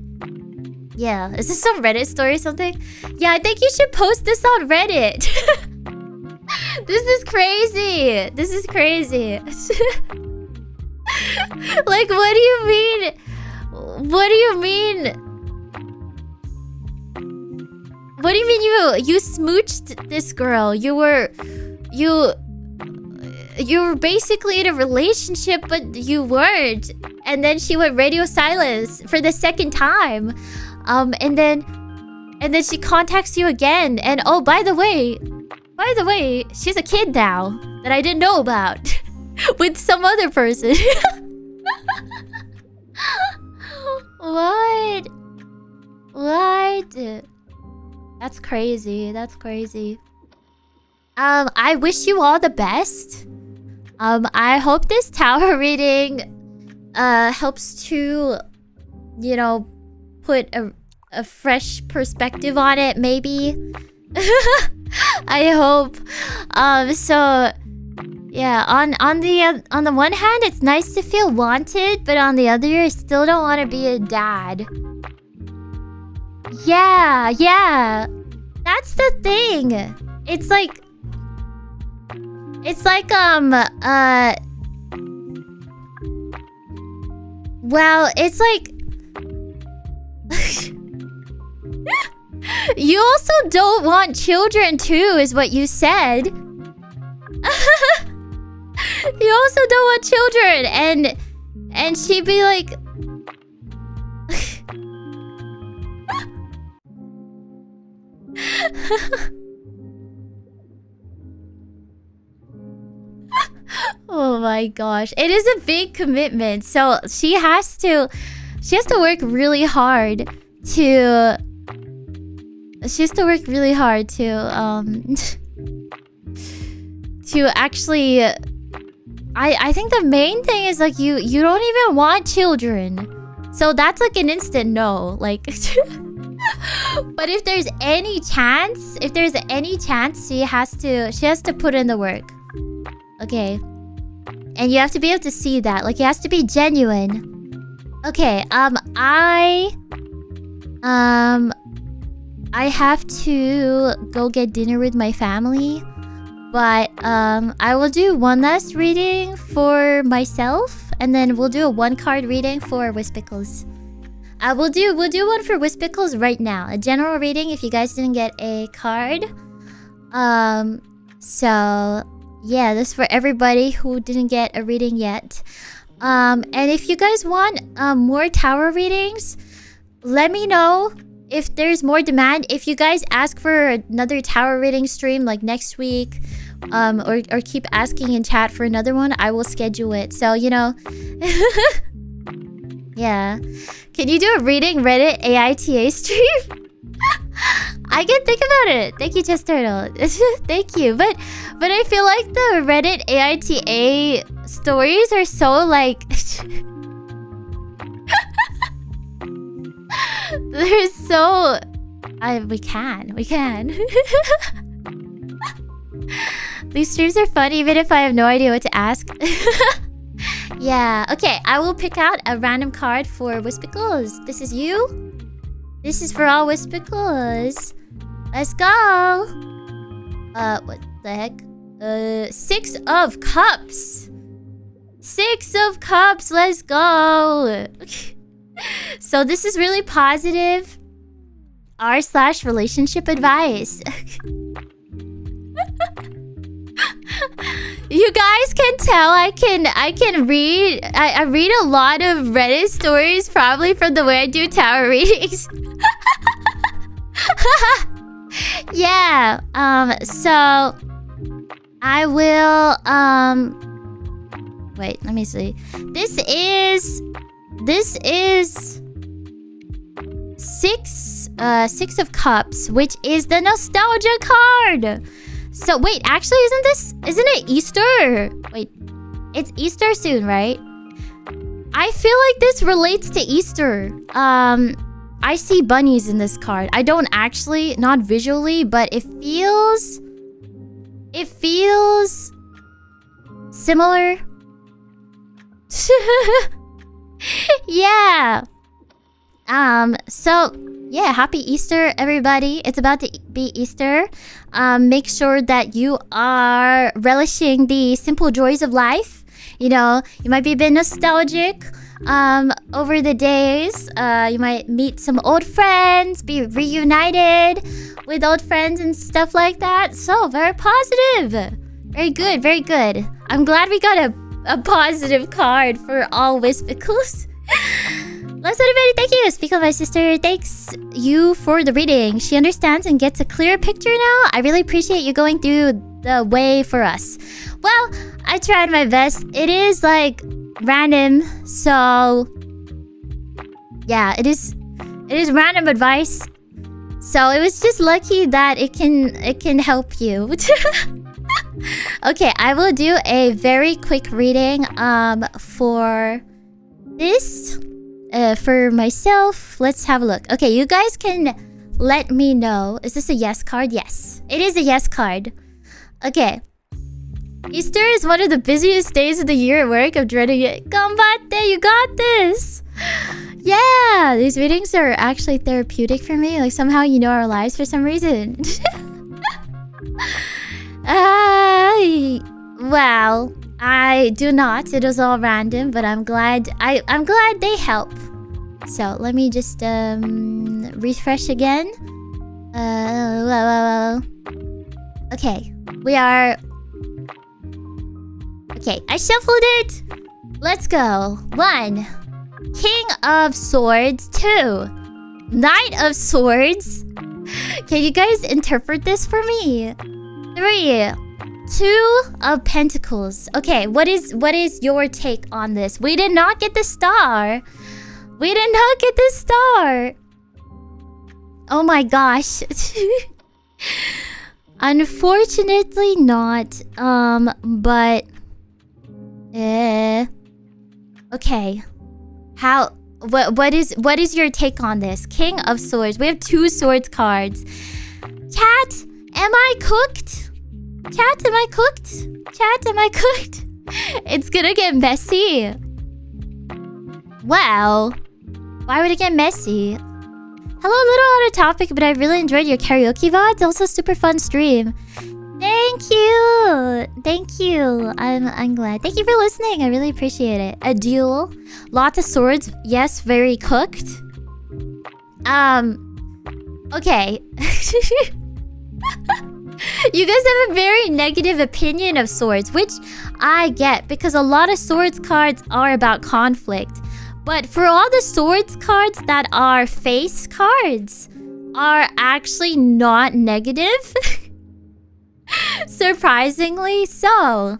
[SPEAKER 2] Yeah, is this some Reddit story or something? Yeah, I think you should post this on Reddit. This is crazy. This is crazy. Like, what do you mean? What do you mean? What do you mean you smooched this girl? You were basically in a relationship, but you weren't. And then she went radio silence for the second time. And then she contacts you again. And oh, by the way, she's a kid now that I didn't know about with some other person. What? That's crazy. That's crazy. I wish you all the best. I hope this tower reading helps to, you know, put a fresh perspective on it, maybe. I hope. So yeah, on the one hand, it's nice to feel wanted, but on the other, I still don't want to be a dad. Yeah. That's the thing. It's like well, it's like you also don't want children too, is what you said. You also don't want children, and she'd be like oh my gosh, it is a big commitment. So she has to work really hard to to actually I think the main thing is like you don't even want children. So that's like an instant no. Like but if there's any chance, she has to put in the work. Okay. And you have to be able to see that. Like, it has to be genuine. Okay, I have to go get dinner with my family. But I will do one last reading for myself, and then we'll do a one card reading for Wispickles. We'll do one for Wispickles right now. A general reading if you guys didn't get a card. So yeah, this is for everybody who didn't get a reading yet. And if you guys want more tower readings, let me know if there's more demand. If you guys ask for another tower reading stream like next week, or keep asking in chat for another one, I will schedule it. So, you know. Yeah. Can you do a reading Reddit AITA stream? I can think about it. Thank you, Chess Turtle. Thank you. But I feel like the Reddit AITA stories are so like they're so we can. These streams are fun even if I have no idea what to ask. Yeah, okay, I will pick out a random card for Wispickles. This is you. This is for all Wispickles. Let's go. What the heck? 6 of Cups. 6 of Cups, let's go. So this is really positive. r/relationship advice. You guys can tell I can read. I read a lot of Reddit stories, probably from the way I do tarot readings. Yeah. So I will wait, let me see. This is Six of Cups, which is the nostalgia card. So wait, actually isn't it Easter? Wait, it's Easter soon, right? I feel like this relates to Easter. I see bunnies in this card. I don't actually, not visually, but it feels similar. Yeah. So yeah, happy Easter, everybody. It's about to be Easter. Make sure that you are relishing the simple joys of life. You know, you might be a bit nostalgic over the days. You might meet some old friends, be reunited with old friends and stuff like that. So, very positive. Very good, very good. I'm glad we got a positive card for all Wispicles. Let's everybody, thank you. Speak of my sister, thanks you for the reading. She understands and gets a clear picture now. I really appreciate you going through the way for us. Well, I tried my best. It is like random, so yeah, it is random advice. So it was just lucky that it can help you. Okay, I will do a very quick reading for this. For myself, let's have a look. Okay, you guys can let me know. Is this a yes card? Yes, it is a yes card. Okay. Easter is one of the busiest days of the year at work. I'm dreading it. Ganbatte, you got this. Yeah, these readings are actually therapeutic for me. Like somehow you know our lives for some reason. Well, I do not. It was all random, but I'm glad they help. So let me just refresh again. Okay, we are. Okay, I shuffled it. Let's go. 1, King of Swords. 2, Knight of Swords. Can you guys interpret this for me? 3, 2 of Pentacles. Okay, what is your take on this? We did not get the star. We did not get the star. Oh my gosh. Unfortunately not. But okay. What is your take on this? King of Swords. We have 2 swords cards. Chat, am I cooked? Chat, am I cooked? Chat, am I cooked? It's gonna get messy. Well, why would it get messy? Hello, a little out of topic, but I really enjoyed your karaoke VODs. Also, super fun stream. Thank you. Thank you. I'm glad. Thank you for listening. I really appreciate it. A duel. Lots of swords. Yes, very cooked. Okay. You guys have a very negative opinion of swords, which I get because a lot of swords cards are about conflict. But for all the swords cards that are face cards are actually not negative. Surprisingly so.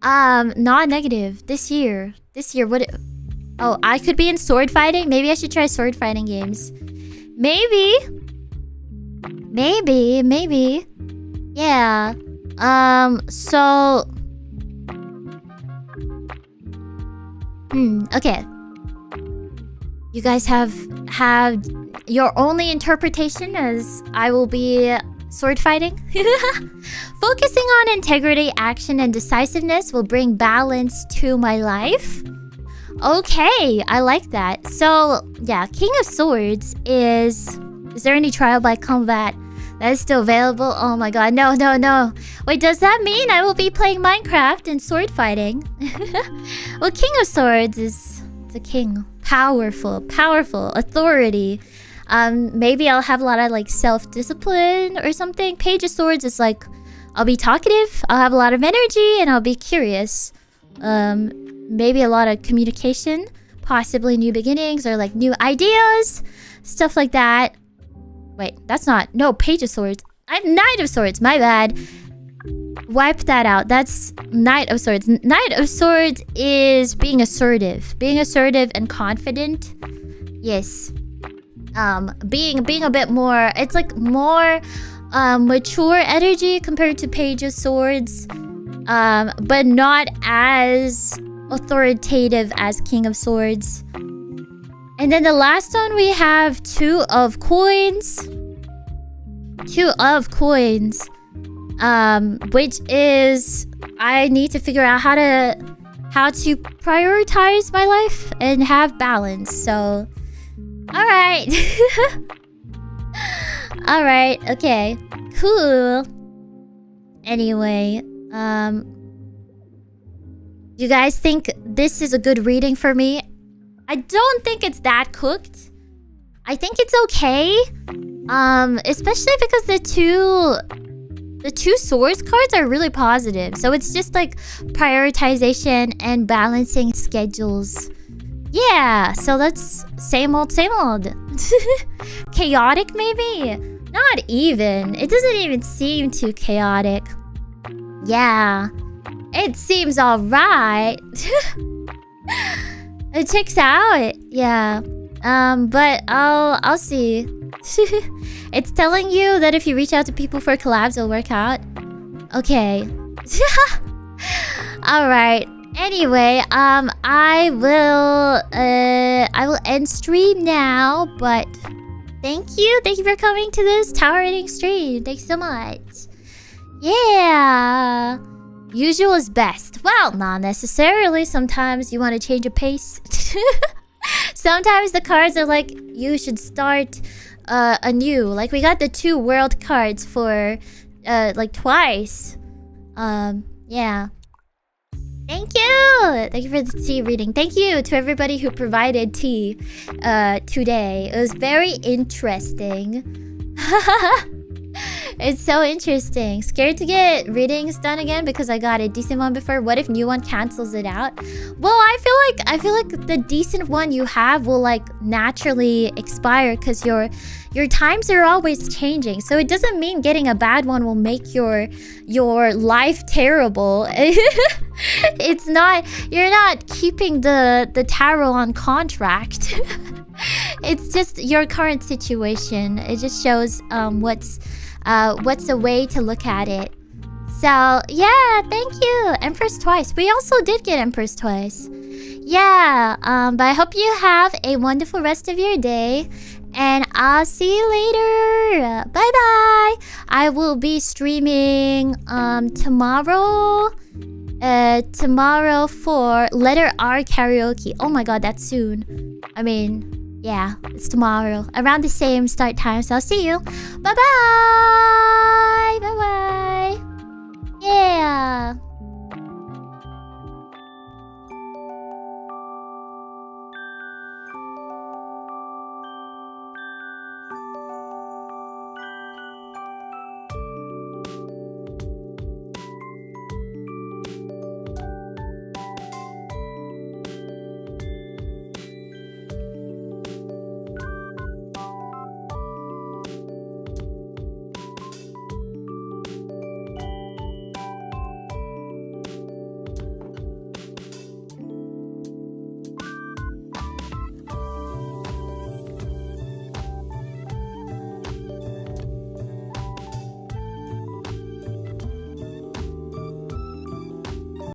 [SPEAKER 2] Not negative this year. What? Oh, I could be in sword fighting. Maybe I should try sword fighting games. Maybe. Yeah. So. Okay. You guys have your only interpretation as I will be sword fighting. Focusing on integrity, action, and decisiveness will bring balance to my life. Okay, I like that. So, yeah, King of Swords is there any trial by combat that is still available? Oh my god, no. Wait, does that mean I will be playing Minecraft and sword fighting? Well, King of Swords is the king. Powerful, authority. Maybe I'll have a lot of like self-discipline or something. Page of Swords is like, I'll be talkative, I'll have a lot of energy, and I'll be curious. Maybe a lot of communication, possibly new beginnings or like new ideas, stuff like that. Wait, that's not, no, Page of Swords. I'm Knight of Swords, my bad. Wipe that out. That's Knight of Swords. Knight of Swords is being assertive and confident. Yes. Being a bit more, it's like more mature energy compared to Page of Swords, but not as authoritative as King of Swords. And then the last one we have Two of Coins, which is I need to figure out how to prioritize my life and have balance. So all right. All right, okay, cool. Anyway, you guys think this is a good reading for me? I don't think it's that cooked. I think it's okay. Especially because the two swords cards are really positive. So it's just like prioritization and balancing schedules. Yeah, so that's same old, same old. Chaotic maybe? Not even. It doesn't even seem too chaotic. Yeah, it seems alright. It checks out. Yeah. But I'll see. It's telling you that if you reach out to people for collabs, it'll work out. Okay. All right. Anyway, I will end stream now. But thank you for coming to this tower rating stream. Thanks so much. Yeah. Usual is best. Well, not necessarily. Sometimes you want to change a pace. Sometimes the cards are like, you should start anew. Like we got the 2 world cards for like twice. Yeah. Thank you for the tea reading. Thank you to everybody who provided tea today. It was very interesting. It's so interesting. Scared to get readings done again because I got a decent one before. What if new one cancels it out? Well, I feel like the decent one you have will like naturally expire because your times are always changing. So it doesn't mean getting a bad one will make your life terrible. It's not, you're not keeping the tarot on contract. It's just your current situation. It just shows what's a way to look at it. So yeah, thank you, Empress twice. We also did get Empress twice. Yeah, but I hope you have a wonderful rest of your day, and I'll see you later. Bye bye. I will be streaming tomorrow. Tomorrow for letter R karaoke. Oh my god, that's soon. I mean, yeah, it's tomorrow around the same start time. So I'll see you. Bye bye. Bye bye. Yeah.